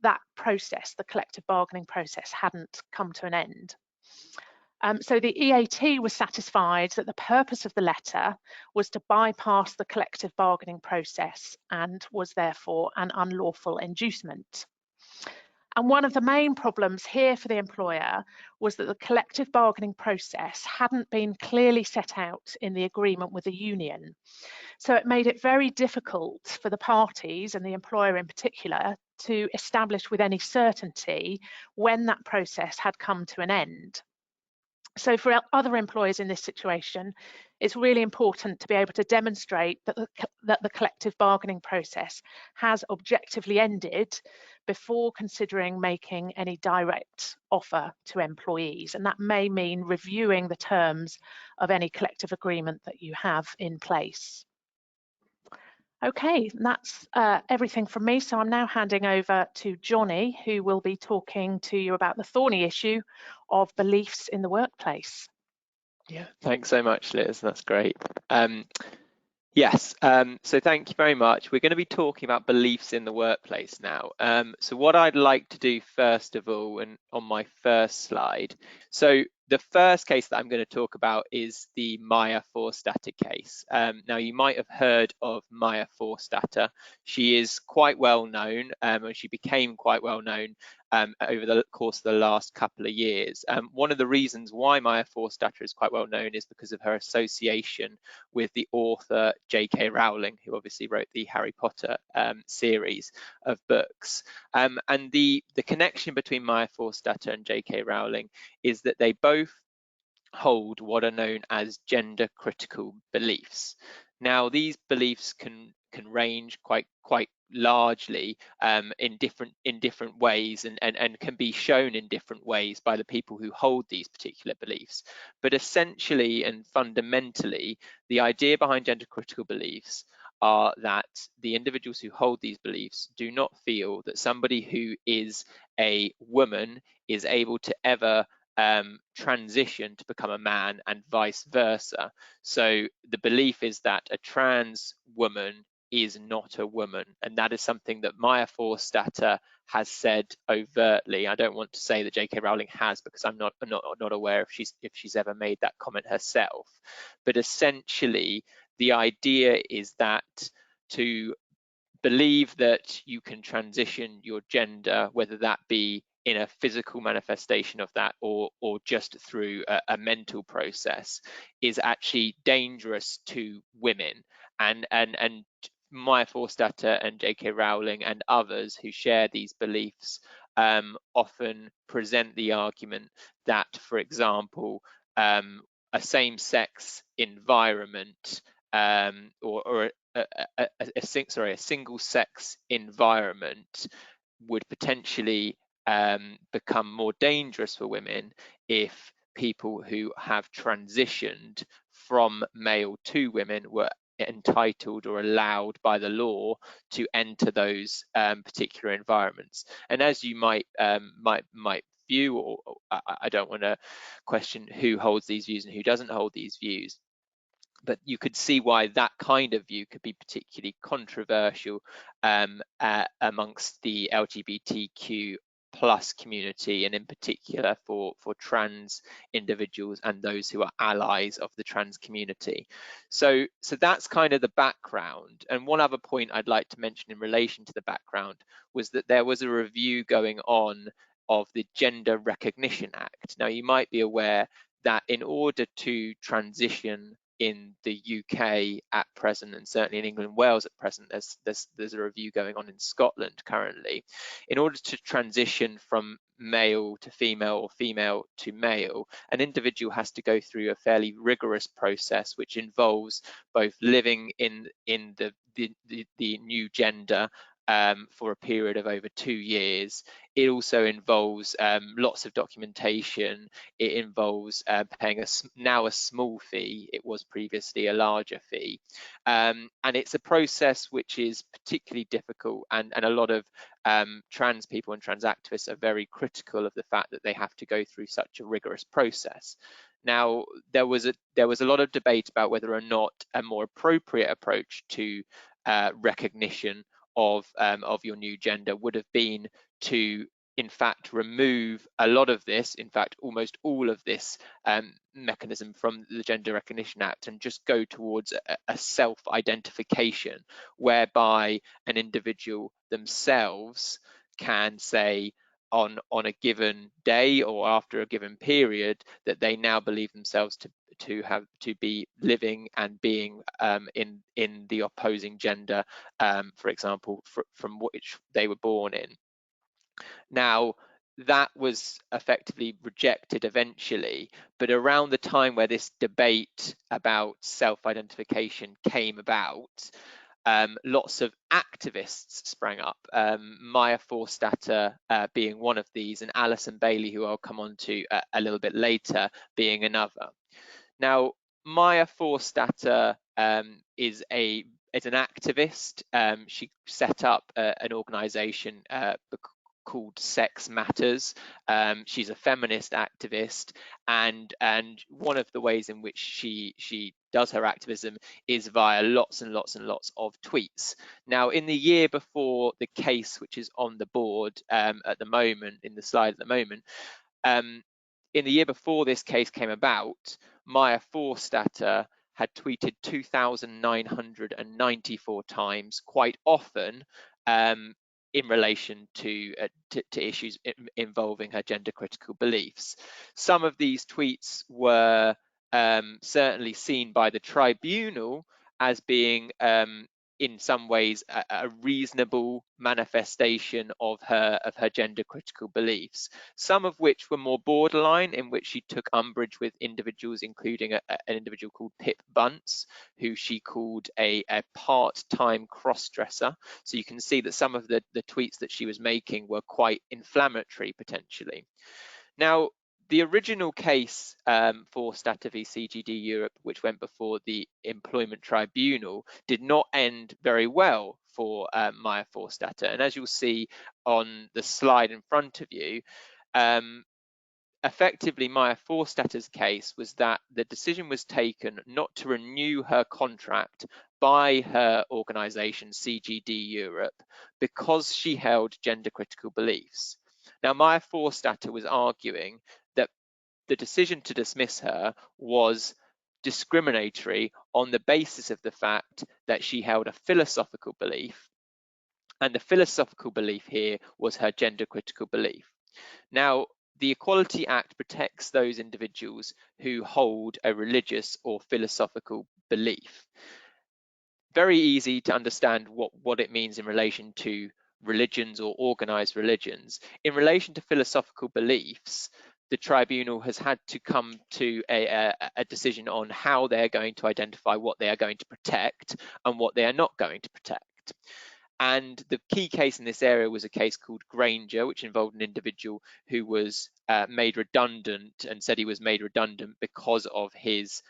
that process, the collective bargaining process, hadn't come to an end. So the EAT was satisfied that the purpose of the letter was to bypass the collective bargaining process and was therefore an unlawful inducement. And one of the main problems here for the employer was that the collective bargaining process hadn't been clearly set out in the agreement with the union. So it made it very difficult for the parties, and the employer in particular, to establish with any certainty when that process had come to an end. So for other employers in this situation, it's really important to be able to demonstrate that the collective bargaining process has objectively ended before considering making any direct offer to employees. And that may mean reviewing the terms of any collective agreement that you have in place. Okay, that's everything from me. So I'm now handing over to Johnny, who will be talking to you about the thorny issue of beliefs in the workplace. Yeah, thanks so much, Liz. That's great. Yes, so thank you very much. We're going to be talking about beliefs in the workplace now. So what I'd like to do first of all, and on my first slide, so the first case that I'm going to talk about is the Maya Forstater case. Now, you might have heard of Maya Forstater. She is quite well known, and she became quite well known over the course of the last couple of years. One of the reasons why Maya Forstater is quite well known is because of her association with the author J.K. Rowling, who obviously wrote the Harry Potter series of books. And the connection between Maya Forstater and J.K. Rowling is that they both hold what are known as gender critical beliefs. Now, these beliefs can range quite largely in different ways and can be shown in different ways by the people who hold these particular beliefs. But essentially and fundamentally, the idea behind gender critical beliefs are that the individuals who hold these beliefs do not feel that somebody who is a woman is able to ever transition to become a man and vice versa. So the belief is that a trans woman is not a woman, and that is something that Maya Forstater has said overtly. I don't want to say that J.K. Rowling has, because I'm not aware if she's ever made that comment herself. But essentially, the idea is that to believe that you can transition your gender, whether that be in a physical manifestation of that or just through a mental process, is actually dangerous to women. And Maya Forstater and J.K. Rowling and others who share these beliefs often present the argument that, for example, a same-sex environment or a single-sex environment would potentially become more dangerous for women if people who have transitioned from male to women were entitled or allowed by the law to enter those particular environments. And as you might view, or I don't want to question who holds these views and who doesn't hold these views, but you could see why that kind of view could be particularly controversial amongst the LGBTQ plus community, and in particular for trans individuals and those who are allies of the trans community. So that's kind of the background. And one other point I'd like to mention in relation to the background was that there was a review going on of the Gender Recognition Act. Now, you might be aware that in order to transition in the UK at present, and certainly in England and Wales at present, there's a review going on in Scotland currently. In order to transition from male to female or female to male, an individual has to go through a fairly rigorous process, which involves both living in the new gender for a period of over 2 years. It also involves lots of documentation. It involves paying now a small fee. It was previously a larger fee. And it's a process which is particularly difficult, and a lot of trans people and trans activists are very critical of the fact that they have to go through such a rigorous process. Now, there was a lot of debate about whether or not a more appropriate approach to recognition of your new gender would have been to, in fact, remove a lot of this, in fact, almost all of this mechanism from the Gender Recognition Act, and just go towards a self-identification whereby an individual themselves can say on a given day or after a given period that they now believe themselves to be living and being in the opposing gender, for example, from which they were born in. Now, that was effectively rejected eventually, but around the time where this debate about self-identification came about, lots of activists sprang up, Maya Forstater being one of these, and Alison Bailey, who I'll come on to a little bit later, being another. Now, Maya Forstater is an activist. She set up an organisation called Sex Matters. She's a feminist activist, and one of the ways in which she does her activism is via lots and lots and lots of tweets. Now, in the year before the case, which is on the board at the moment, in the slide at the moment, in the year before this case came about, Maya Forstater had tweeted 2,994 times, quite often, in relation to issues involving her gender critical beliefs. Some of these tweets were certainly seen by the tribunal as being in some ways a reasonable manifestation of her gender critical beliefs, some of which were more borderline, in which she took umbrage with individuals, including an individual called Pip Bunce, who she called a part-time cross-dresser. So you can see that some of the tweets that she was making were quite inflammatory potentially. Now, the original case Forstater v CGD Europe, which went before the Employment Tribunal, did not end very well for Maya Forstater. And as you'll see on the slide in front of you, effectively, Maya Forstatter's case was that the decision was taken not to renew her contract by her organisation, CGD Europe, because she held gender critical beliefs. Now, Maya Forstatter was arguing that the decision to dismiss her was discriminatory on the basis of the fact that she held a philosophical belief, and the philosophical belief here was her gender critical belief. Now, the Equality Act protects those individuals who hold a religious or philosophical belief. Very easy to understand what it means in relation to religions or organized religions. In relation to philosophical beliefs, the tribunal has had to come to a decision on how they're going to identify what they are going to protect and what they are not going to protect. And the key case in this area was a case called Granger, which involved an individual who was made redundant and said he was made redundant because of his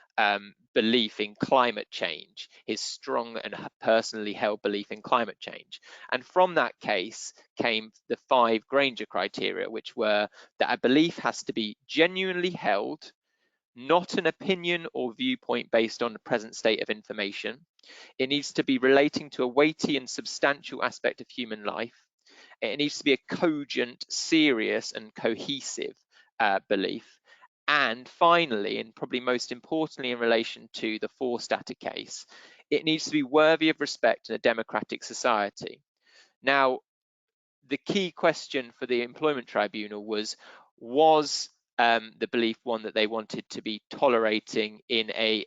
belief in climate change, his strong and personally held belief in climate change. And from that case came the 5 Granger criteria, which were that a belief has to be genuinely held, not an opinion or viewpoint based on the present state of information. It needs to be relating to a weighty and substantial aspect of human life. It needs to be a cogent, serious and cohesive belief. And finally, and probably most importantly in relation to the Forstatter case, it needs to be worthy of respect in a democratic society. Now, the key question for the Employment Tribunal was the belief one that they wanted to be tolerating in a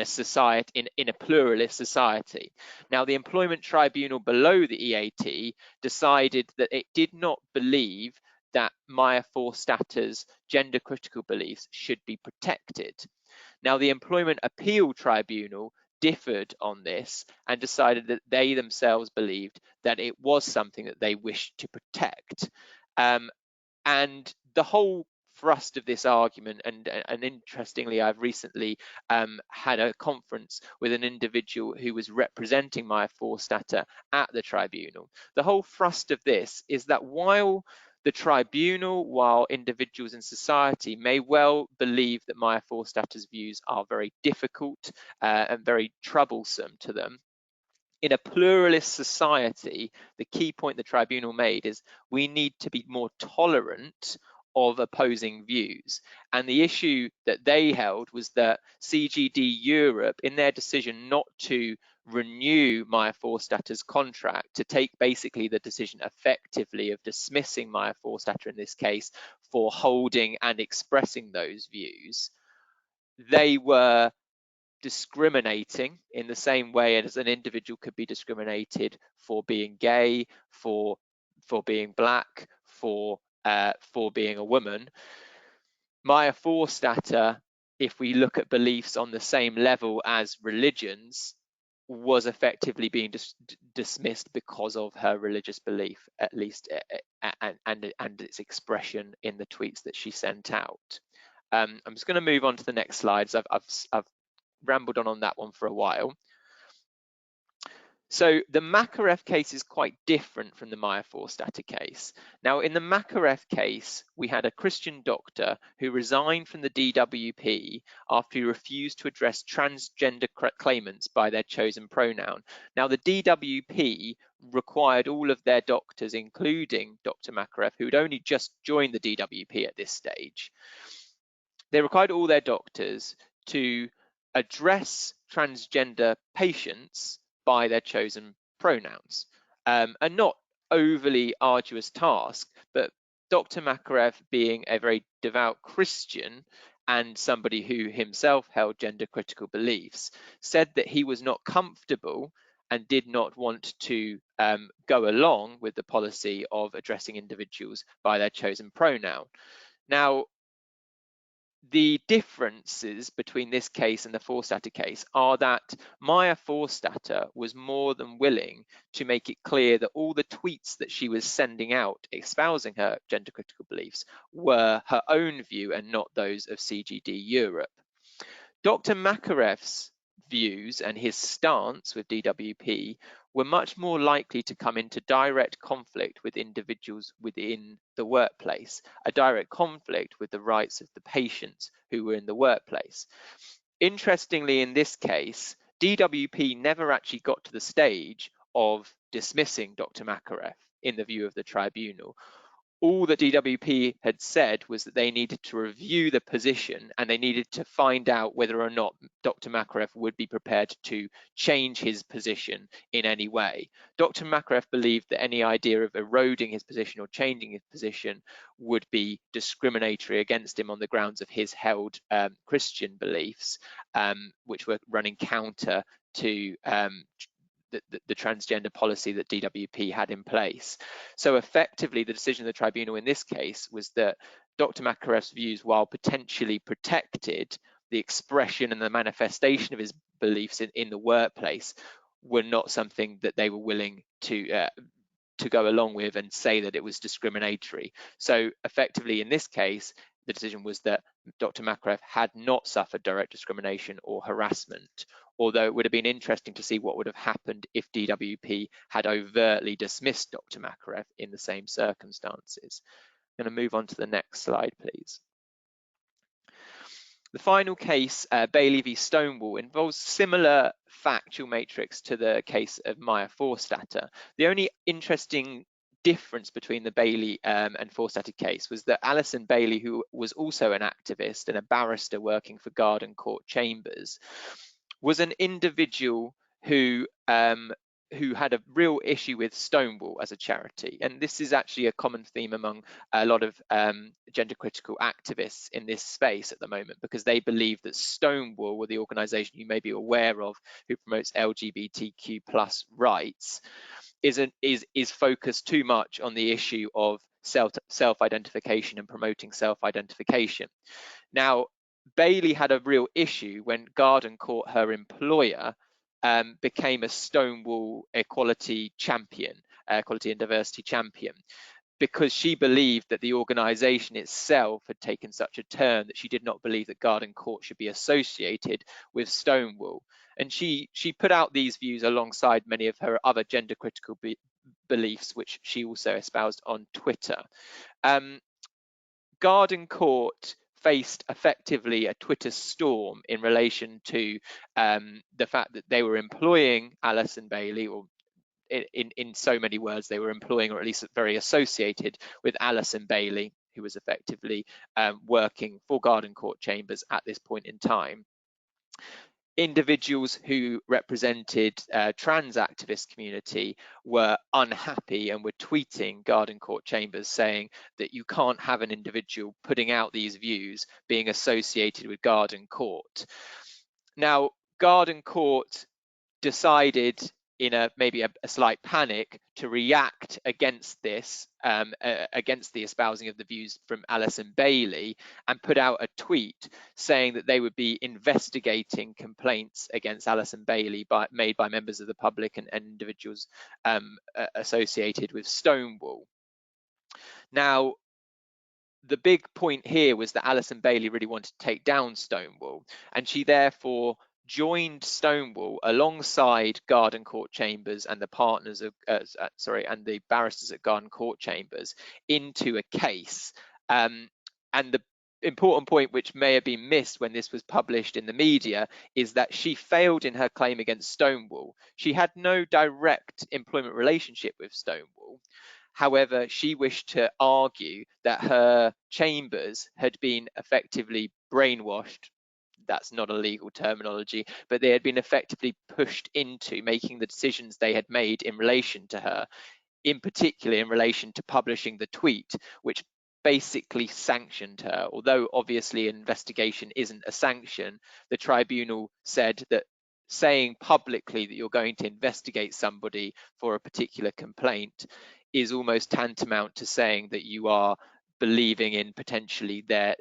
society, in a pluralist society. Now, the Employment Tribunal below the EAT decided that it did not believe that Maya Forstatter's gender critical beliefs should be protected. Now, the Employment Appeal Tribunal differed on this and decided that they themselves believed that it was something that they wished to protect. And the whole thrust of this argument, and interestingly, I've recently had a conference with an individual who was representing Maya Forstatter at the tribunal. The whole thrust of this is that while the tribunal, while individuals in society may well believe that Maya Forstatter's views are very difficult and very troublesome to them, in a pluralist society, the key point the tribunal made is we need to be more tolerant of opposing views. And the issue that they held was that CGD Europe, in their decision not to renew Maya Forstatter's contract, to take basically the decision effectively of dismissing Maya Forstatter in this case for holding and expressing those views, they were discriminating in the same way as an individual could be discriminated for being gay, for being black, for being a woman. Maya Forstatter, if we look at beliefs on the same level as religions, was effectively being dismissed because of her religious belief, at least, and its expression in the tweets that she sent out. I'm just going to move on to the next slides. I've rambled on that one for a while. So the Makarev case is quite different from the Maya Forstatter case. Now, in the Makarev case, we had a Christian doctor who resigned from the DWP after he refused to address transgender claimants by their chosen pronoun. Now, the DWP required all of their doctors, including Dr. Makarev, who had only just joined the DWP at this stage, they required all their doctors to address transgender patients by their chosen pronouns. A not overly arduous task, but Dr. Makarev, being a very devout Christian and somebody who himself held gender critical beliefs, said that he was not comfortable and did not want to go along with the policy of addressing individuals by their chosen pronoun. Now, the differences between this case and the Forstatter case are that Maya Forstatter was more than willing to make it clear that all the tweets that she was sending out espousing her gender critical beliefs were her own view and not those of CGD Europe. Dr. Makarev's views and his stance with DWP were much more likely to come into direct conflict with individuals within the workplace, a direct conflict with the rights of the patients who were in the workplace. Interestingly, in this case, DWP never actually got to the stage of dismissing Dr. Makarev in the view of the tribunal. All that DWP had said was that they needed to review the position and they needed to find out whether or not Dr. Makarev would be prepared to change his position in any way. Dr. Makarev believed that any idea of eroding his position or changing his position would be discriminatory against him on the grounds of his held Christian beliefs, which were running counter to the transgender policy that DWP had in place. So effectively, the decision of the tribunal in this case was that Dr. Makarev's views, while potentially protected, the expression and the manifestation of his beliefs in the workplace were not something that they were willing to go along with and say that it was discriminatory. So effectively, in this case, the decision was that Dr. Makarev had not suffered direct discrimination or harassment, although it would have been interesting to see what would have happened if DWP had overtly dismissed Dr. Makarev in the same circumstances. I'm going to move on to the next slide, please. The final case, Bailey v Stonewall, involves similar factual matrix to the case of Maya Forstater. The only interesting difference between the Bailey and Forstater case was that Alison Bailey, who was also an activist and a barrister working for Garden Court Chambers, was an individual who had a real issue with Stonewall as a charity. And this is actually a common theme among a lot of gender critical activists in this space at the moment, because they believe that Stonewall, or the organization you may be aware of, who promotes LGBTQ+ rights, is focused too much on the issue of self-identification and promoting self-identification. Now, Bailey had a real issue when Garden Court, her employer, became a Stonewall equality champion, equality and diversity champion, because she believed that the organisation itself had taken such a turn that she did not believe that Garden Court should be associated with Stonewall. And she put out these views alongside many of her other gender critical beliefs, which she also espoused on Twitter. Garden Court faced effectively a Twitter storm in relation to the fact that they were employing Alison Bailey, or in so many words, they were employing, or at least very associated with Alison Bailey, who was effectively working for Garden Court Chambers at this point in time. Individuals who represented trans activist community were unhappy and were tweeting Garden Court Chambers saying that you can't have an individual putting out these views being associated with Garden Court. Now, Garden Court decided, in maybe a slight panic, to react against this, against the espousing of the views from Alison Bailey, and put out a tweet saying that they would be investigating complaints against Alison Bailey made by members of the public and individuals associated with Stonewall. Now, the big point here was that Alison Bailey really wanted to take down Stonewall, and she therefore joined Stonewall alongside Garden Court Chambers and the partners of, and the barristers at Garden Court Chambers into a case. And the important point, which may have been missed when this was published in the media, is that she failed in her claim against Stonewall. She had no direct employment relationship with Stonewall. However, she wished to argue that her chambers had been effectively brainwashed. That's not a legal terminology, but they had been effectively pushed into making the decisions they had made in relation to her, in particular in relation to publishing the tweet, which basically sanctioned her. Although obviously an investigation isn't a sanction, the tribunal said that saying publicly that you're going to investigate somebody for a particular complaint is almost tantamount to saying that you are believing in potentially their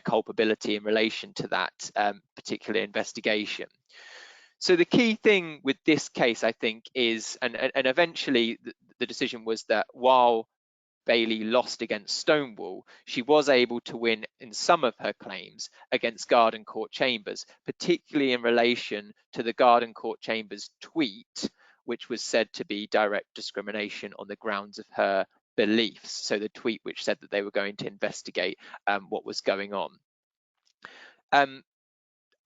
culpability in relation to that particular investigation. So the key thing with this case, I think, is, and eventually the decision was that while Bailey lost against Stonewall, she was able to win in some of her claims against Garden Court Chambers, particularly in relation to the Garden Court Chambers tweet, which was said to be direct discrimination on the grounds of her beliefs. So the tweet which said that they were going to investigate what was going on.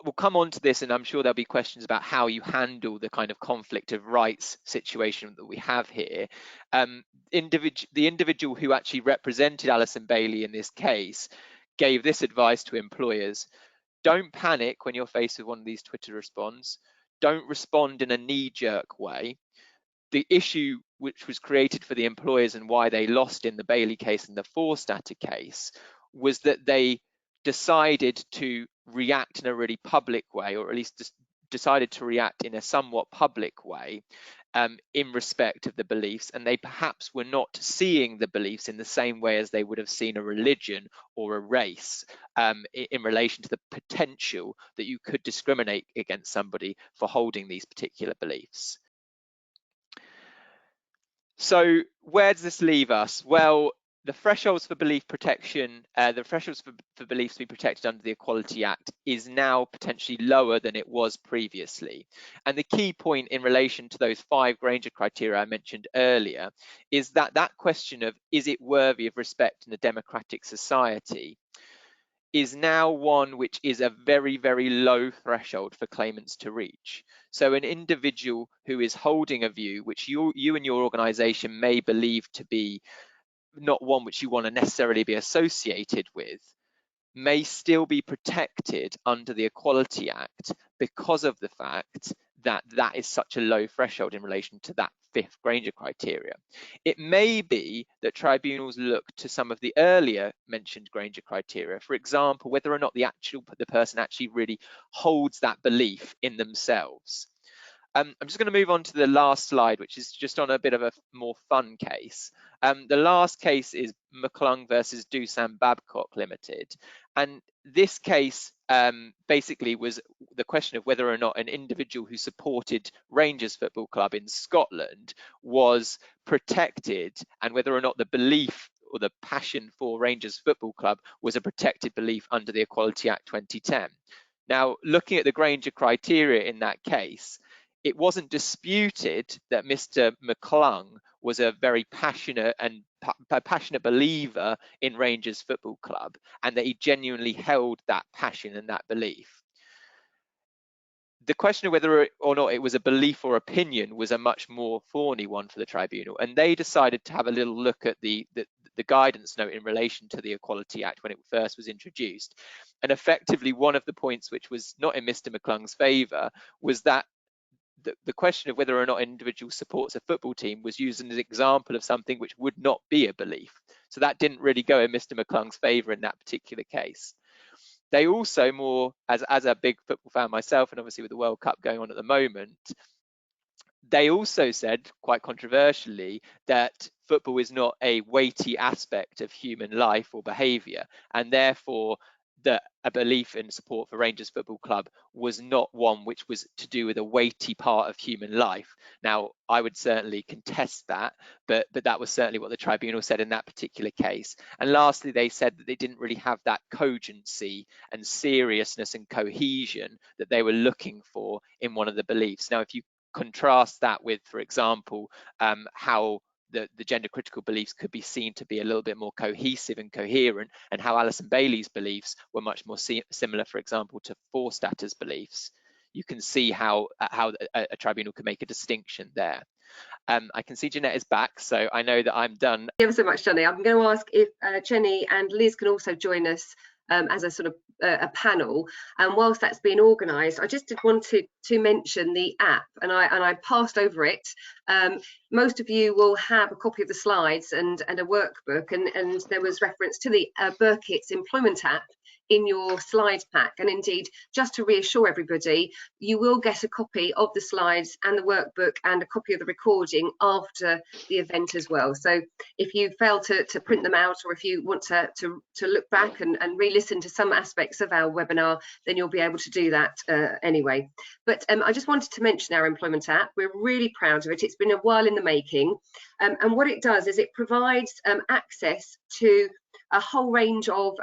We'll come on to this, and I'm sure there'll be questions about how you handle the kind of conflict of rights situation that we have here. The individual who actually represented Alison Bailey in this case gave this advice to employers: don't panic when you're faced with one of these Twitter responses. Don't respond in a knee-jerk way. The issue which was created for the employers and why they lost in the Bailey case and the Forstater case was that they decided to react in a really public way, or at least decided to react in a somewhat public way in respect of the beliefs, and they perhaps were not seeing the beliefs in the same way as they would have seen a religion or a race in relation to the potential that you could discriminate against somebody for holding these particular beliefs. So where does this leave us? Well, the thresholds for belief protection, the thresholds for beliefs to be protected under the Equality Act is now potentially lower than it was previously. And the key point in relation to those 5 Granger criteria I mentioned earlier is that that question of, is it worthy of respect in a democratic society, is now one which is a very, very low threshold for claimants to reach. So an individual who is holding a view which you and your organisation may believe to be not one which you want to necessarily be associated with may still be protected under the Equality Act because of the fact that that is such a low threshold in relation to that 5th Granger criteria. It may be that tribunals look to some of the earlier mentioned Granger criteria, for example, whether or not the person actually really holds that belief in themselves. I'm just going to move on to the last slide, which is just on a bit of a more fun case. The last case is McClung versus Doosan Babcock Limited. And this case basically was the question of whether or not an individual who supported Rangers Football Club in Scotland was protected, and whether or not the belief or the passion for Rangers Football Club was a protected belief under the Equality Act 2010. Now, looking at the Granger criteria in that case, it wasn't disputed that Mr. McClung was a very passionate believer in Rangers Football Club, and that he genuinely held that passion and that belief. The question of whether or not it was a belief or opinion was a much more thorny one for the tribunal, and they decided to have a little look at the guidance note in relation to the Equality Act when it first was introduced. And effectively, one of the points which was not in Mr. McClung's favour was that the question of whether or not an individual supports a football team was used as an example of something which would not be a belief. So that didn't really go in Mr. McClung's favour in that particular case. They also, more as a big football fan myself, and obviously with the World Cup going on at the moment, they also said, quite controversially, that football is not a weighty aspect of human life or behaviour, and therefore that a belief in support for Rangers Football Club was not one which was to do with a weighty part of human life. Now, I would certainly contest that, but that was certainly what the tribunal said in that particular case. And lastly, they said that they didn't really have that cogency and seriousness and cohesion that they were looking for in one of the beliefs. Now, if you contrast that with, for example, how the gender critical beliefs could be seen to be a little bit more cohesive and coherent, and how Alison Bailey's beliefs were much more similar, for example, to Forstater's beliefs, you can see how a tribunal can make a distinction there. I can see Jeanette is back, so I know that I'm done. Thank you ever so much, Johnny. I'm going to ask if Jenny and Liz can also join us as a sort of a panel, and whilst that's being organised, I just wanted to mention the app, and I passed over it. Most of you will have a copy of the slides and a workbook, and there was reference to the Birketts employment app in your slides pack, and indeed, just to reassure everybody, you will get a copy of the slides and the workbook and a copy of the recording after the event as well. So if you fail to print them out, or if you want to look back and re-listen to some aspects aspects of our webinar, then you'll be able to do that anyway. But I just wanted to mention our employment app. We're really proud of it. It's been a while in the making, and what it does is it provides access to a whole range of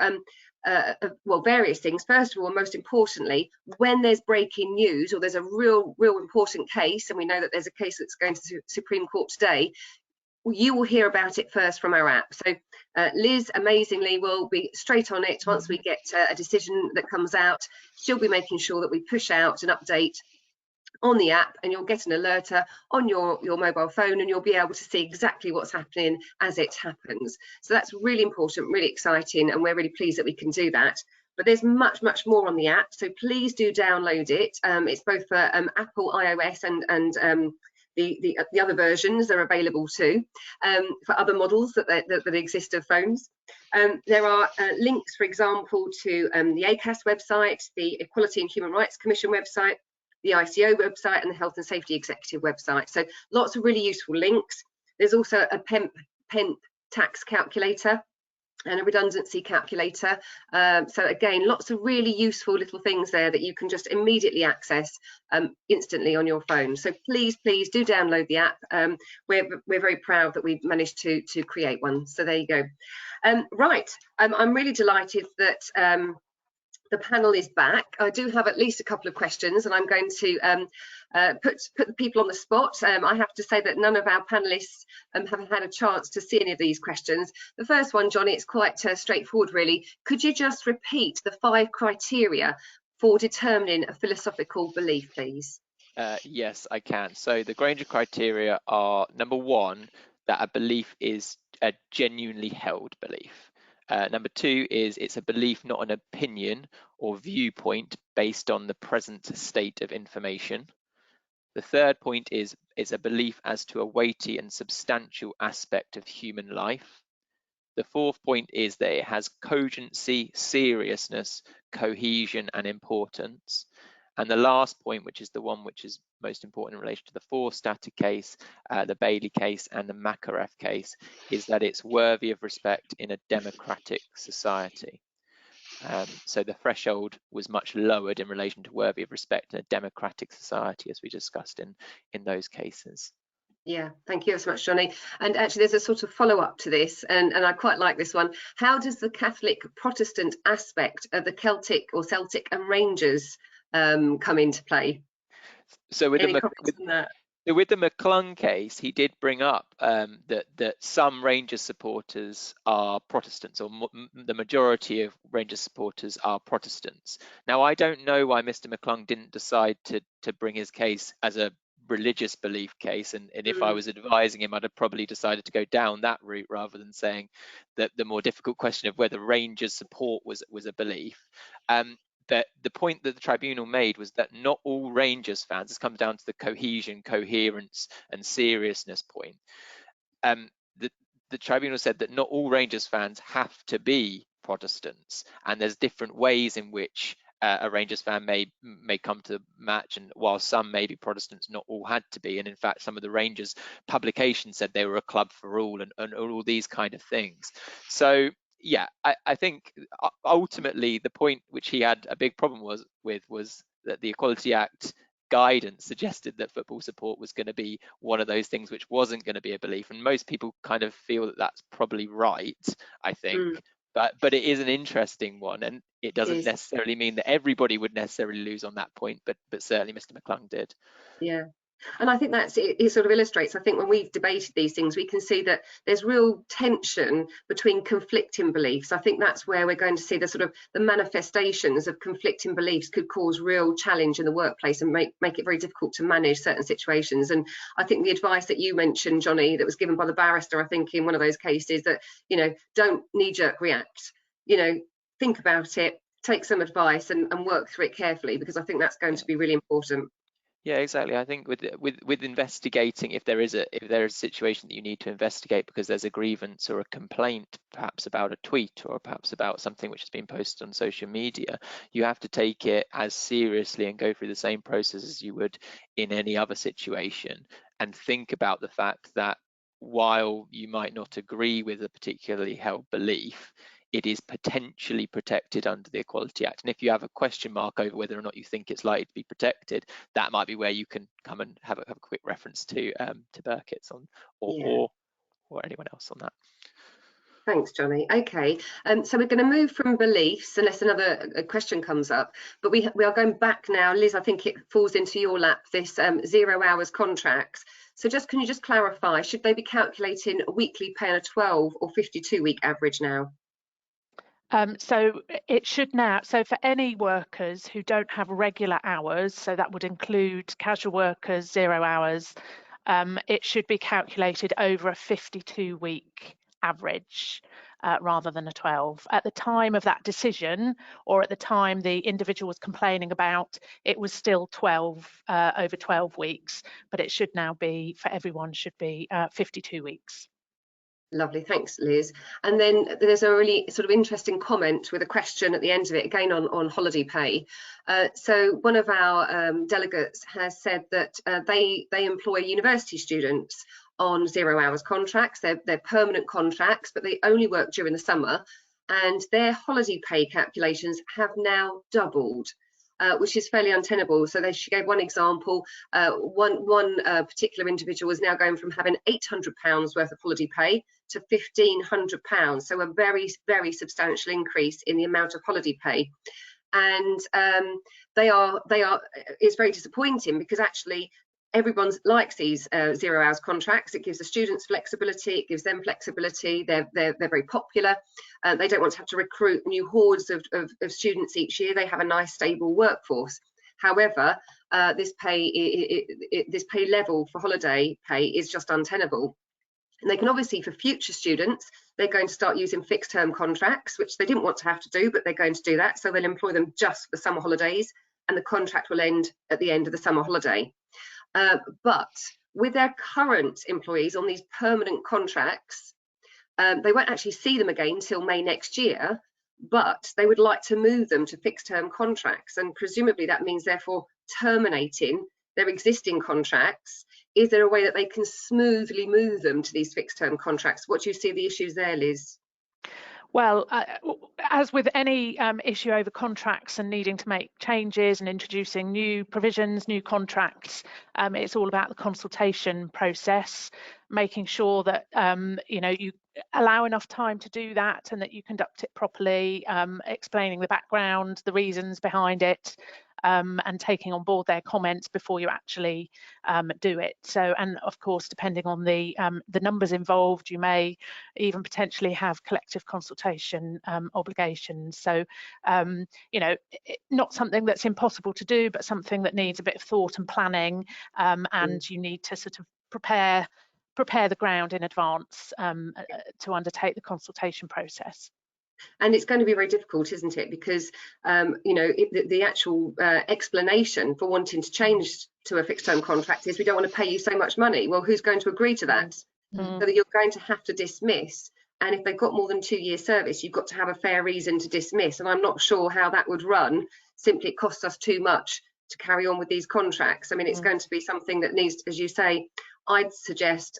well, various things. First of all, most importantly, when there's breaking news or there's a real important case, and we know that there's a case that's going to the Supreme Court today, you will hear about it first from our app. So Liz amazingly will be straight on it once we get a decision that comes out. She'll be making sure that we push out an update on the app, and you'll get an alerter on your mobile phone, and you'll be able to see exactly what's happening as it happens. So that's really important, really exciting, and we're really pleased that we can do that. But there's much more on the app, so please do download it. It's both for Apple iOS and the other versions are available too, for other models that exist of phones. There are links, for example, to the ACAS website, the Equality and Human Rights Commission website, the ICO website, and the Health and Safety Executive website. So lots of really useful links. There's also a PEMP tax calculator and a redundancy calculator. So again, lots of really useful little things there that you can just immediately access instantly on your phone. So please do download the app. We're very proud that we've managed to create one. So there you go. Right, I'm really delighted that the panel is back. I do have at least a couple of questions, and I'm going to put the people on the spot. I have to say that none of our panelists have had a chance to see any of these questions. The first one, Johnny, it's quite straightforward, really. Could you just repeat the 5 criteria for determining a philosophical belief, please? Yes, I can. So the Granger criteria are: number 1, that a belief is a genuinely held belief. Number 2 is it's a belief, not an opinion or viewpoint based on the present state of information. The third point is it's a belief as to a weighty and substantial aspect of human life. The fourth point is that it has cogency, seriousness, cohesion, and importance. And the last point, which is the one which is most important in relation to the Forstater case, the Bailey case, and the Makarev case, is that it's worthy of respect in a democratic society. So the threshold was much lowered in relation to worthy of respect in a democratic society, as we discussed in those cases. Yeah, thank you so much, Johnny. And actually, there's a sort of follow-up to this, and I quite like this one. How does the Catholic Protestant aspect of the Celtic and Rangers come into play? So with Any comments on that? with the McClung case, he did bring up that some Rangers supporters are Protestants, or the majority of Rangers supporters are Protestants. Now, I don't know why Mr. McClung didn't decide to bring his case as a religious belief case, and if I was advising him, I'd have probably decided to go down that route rather than saying that the more difficult question of whether Rangers support was a belief. That the point that the tribunal made was that not all Rangers fans, this comes down to the cohesion, coherence, and seriousness point. The tribunal said that not all Rangers fans have to be Protestants, and there's different ways in which a Rangers fan may come to the match, and while some may be Protestants, not all had to be. And in fact, some of the Rangers publications said they were a club for all, and all these kind of things. So yeah, I think ultimately the point which he had a big problem with was that the Equality Act guidance suggested that football support was going to be one of those things which wasn't going to be a belief, and most people kind of feel that that's probably right, I think. But it is an interesting one, and it doesn't necessarily mean that everybody would necessarily lose on that point, but certainly Mr. McClung did. Yeah. And I think that's it sort of illustrates, I think when we've debated these things, we can see that there's real tension between conflicting beliefs. I think that's where we're going to see the sort of the manifestations of conflicting beliefs could cause real challenge in the workplace and make it very difficult to manage certain situations. And I think the advice that you mentioned, Johnny, that was given by the barrister, I think in one of those cases, that, you know, don't knee-jerk react, you know, think about it, take some advice and work through it carefully, because I think that's going to be really important. Yeah, exactly. I think with investigating, if there is a situation that you need to investigate because there's a grievance or a complaint, perhaps about a tweet or perhaps about something which has been posted on social media, you have to take it as seriously and go through the same process as you would in any other situation, and think about the fact that while you might not agree with a particularly held belief, it is potentially protected under the Equality Act. And if you have a question mark over whether or not you think it's likely to be protected, that might be where you can come and have a quick reference to Birketts on, or anyone else on that. Thanks, Johnny. Okay, so we're going to move from beliefs, unless another question comes up, but we are going back now. Liz, I think it falls into your lap, this 0 hours contracts. So can you just clarify, should they be calculating weekly pay on a 12 or 52-week average now? So it should now, so for any workers who don't have regular hours, so that would include casual workers, 0 hours, it should be calculated over a 52-week average rather than a 12. At the time of that decision, or at the time the individual was complaining about, it was still 12 over 12 weeks, but it should now be, for everyone, should be 52 weeks. Lovely, thanks, Liz. And then there's a really sort of interesting comment with a question at the end of it, again on holiday pay. So one of our delegates has said that they employ university students on 0 hours contracts. They're permanent contracts, but they only work during the summer, and their holiday pay calculations have now doubled. Which is fairly untenable. So she gave one example. One particular individual is now going from having £800 worth of holiday pay to £1,500. So a very, very substantial increase in the amount of holiday pay. And it's very disappointing, because actually everyone likes these 0 hours contracts. It gives the students flexibility, it gives them flexibility. They're very popular. They don't want to have to recruit new hordes of students each year. They have a nice stable workforce. However, this pay level for holiday pay is just untenable. And they can obviously, for future students, they're going to start using fixed term contracts, which they didn't want to have to do, but they're going to do that. So they'll employ them just for summer holidays, and the contract will end at the end of the summer holiday. But with their current employees on these permanent contracts, they won't actually see them again till May next year, but they would like to move them to fixed term contracts, and presumably that means therefore terminating their existing contracts. Is there a way that they can smoothly move them to these fixed term contracts? What do you see the issues there, Liz? Well, as with any issue over contracts and needing to make changes and introducing new provisions, new contracts, it's all about the consultation process, making sure that you allow enough time to do that, and that you conduct it properly, explaining the background, the reasons behind it, and taking on board their comments before you actually do it. So, and of course, depending on the numbers involved, you may even potentially have collective consultation obligations. So, not something that's impossible to do, but something that needs a bit of thought and planning, and you need to sort of prepare the ground in advance to undertake the consultation process. And it's going to be very difficult, isn't it? Because the actual explanation for wanting to change to a fixed term contract is we don't want to pay you so much money. Well, who's going to agree to that? So that you're going to have to dismiss. And if they've got more than 2 years service, you've got to have a fair reason to dismiss. And I'm not sure how that would run. Simply, it costs us too much to carry on with these contracts. I mean, it's going to be something that needs, as you say, I'd suggest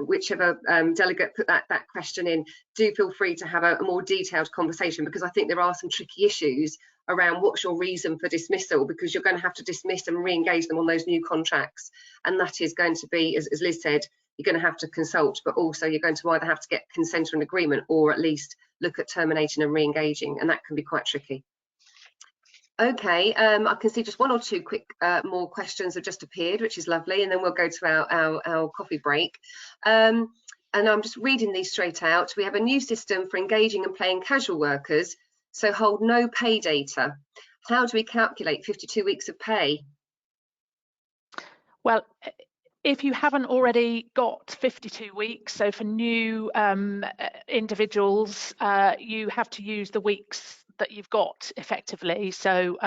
whichever delegate put that question in, do feel free to have a more detailed conversation, because I think there are some tricky issues around what's your reason for dismissal, because you're going to have to dismiss them and re-engage them on those new contracts. And that is going to be, as Liz said, you're going to have to consult, but also you're going to either have to get consent or an agreement, or at least look at terminating and re-engaging, and that can be quite tricky. Okay, I can see just one or two quick more questions have just appeared, which is lovely, and then we'll go to our coffee break. And I'm just reading these straight out. We have a new system for engaging and paying casual workers, so hold no pay data. How do we calculate 52 weeks of pay? Well, if you haven't already got 52 weeks, so for new individuals, you have to use the weeks that you've got effectively. So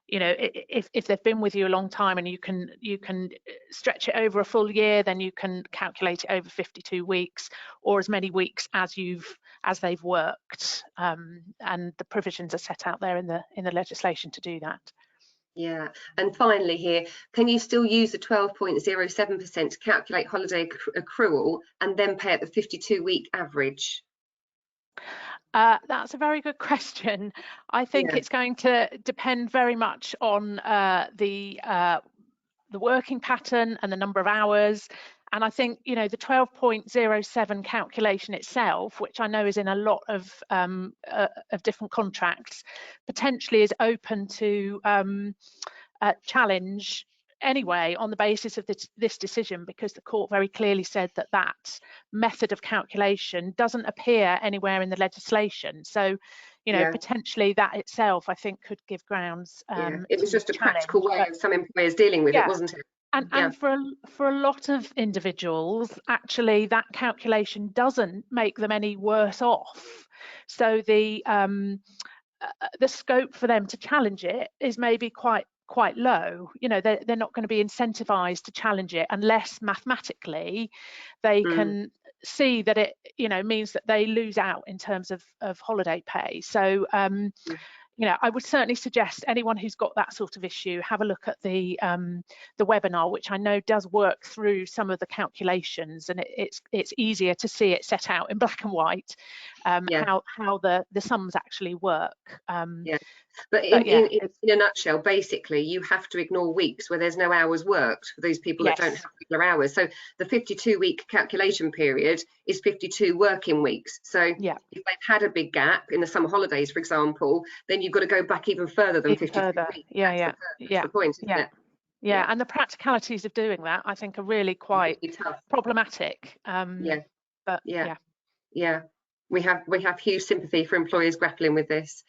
if they've been with you a long time and you can stretch it over a full year, then you can calculate it over 52 weeks, or as many weeks as they've worked, and the provisions are set out there in the legislation to do that. Yeah, and finally here, can you still use the 12.07% to calculate holiday accrual and then pay at the 52-week average? That's a very good question. I think Yeah. it's going to depend very much on the working pattern and the number of hours. And I think, you know, the 12.07 calculation itself, which I know is in a lot of different contracts, potentially is open to challenge anyway on the basis of this decision, because the court very clearly said that that method of calculation doesn't appear anywhere in the legislation. So, you know, Yeah. potentially that itself, I think, could give grounds It was to just a challenge. practical way But of some employers dealing with it, yeah, wasn't it? and for a lot of individuals, actually, that calculation doesn't make them any worse off. So the scope for them to challenge it is maybe quite low. You know, they're not going to be incentivized to challenge it unless mathematically they can see that it, you know, means that they lose out in terms of holiday pay. So you know, I would certainly suggest anyone who's got that sort of issue have a look at the webinar, which I know does work through some of the calculations, and it's easier to see it set out in black and white, how the sums actually work. Yeah. But in a nutshell, basically, you have to ignore weeks where there's no hours worked for those people that don't have regular hours. So the 52-week calculation period is 52 working weeks. So if they've had a big gap in the summer holidays, for example, then you've got to go back even further than 52 weeks. That's the point, isn't it? Yeah, and the practicalities of doing that, I think, are really quite tough. Problematic. But we have huge sympathy for employers grappling with this.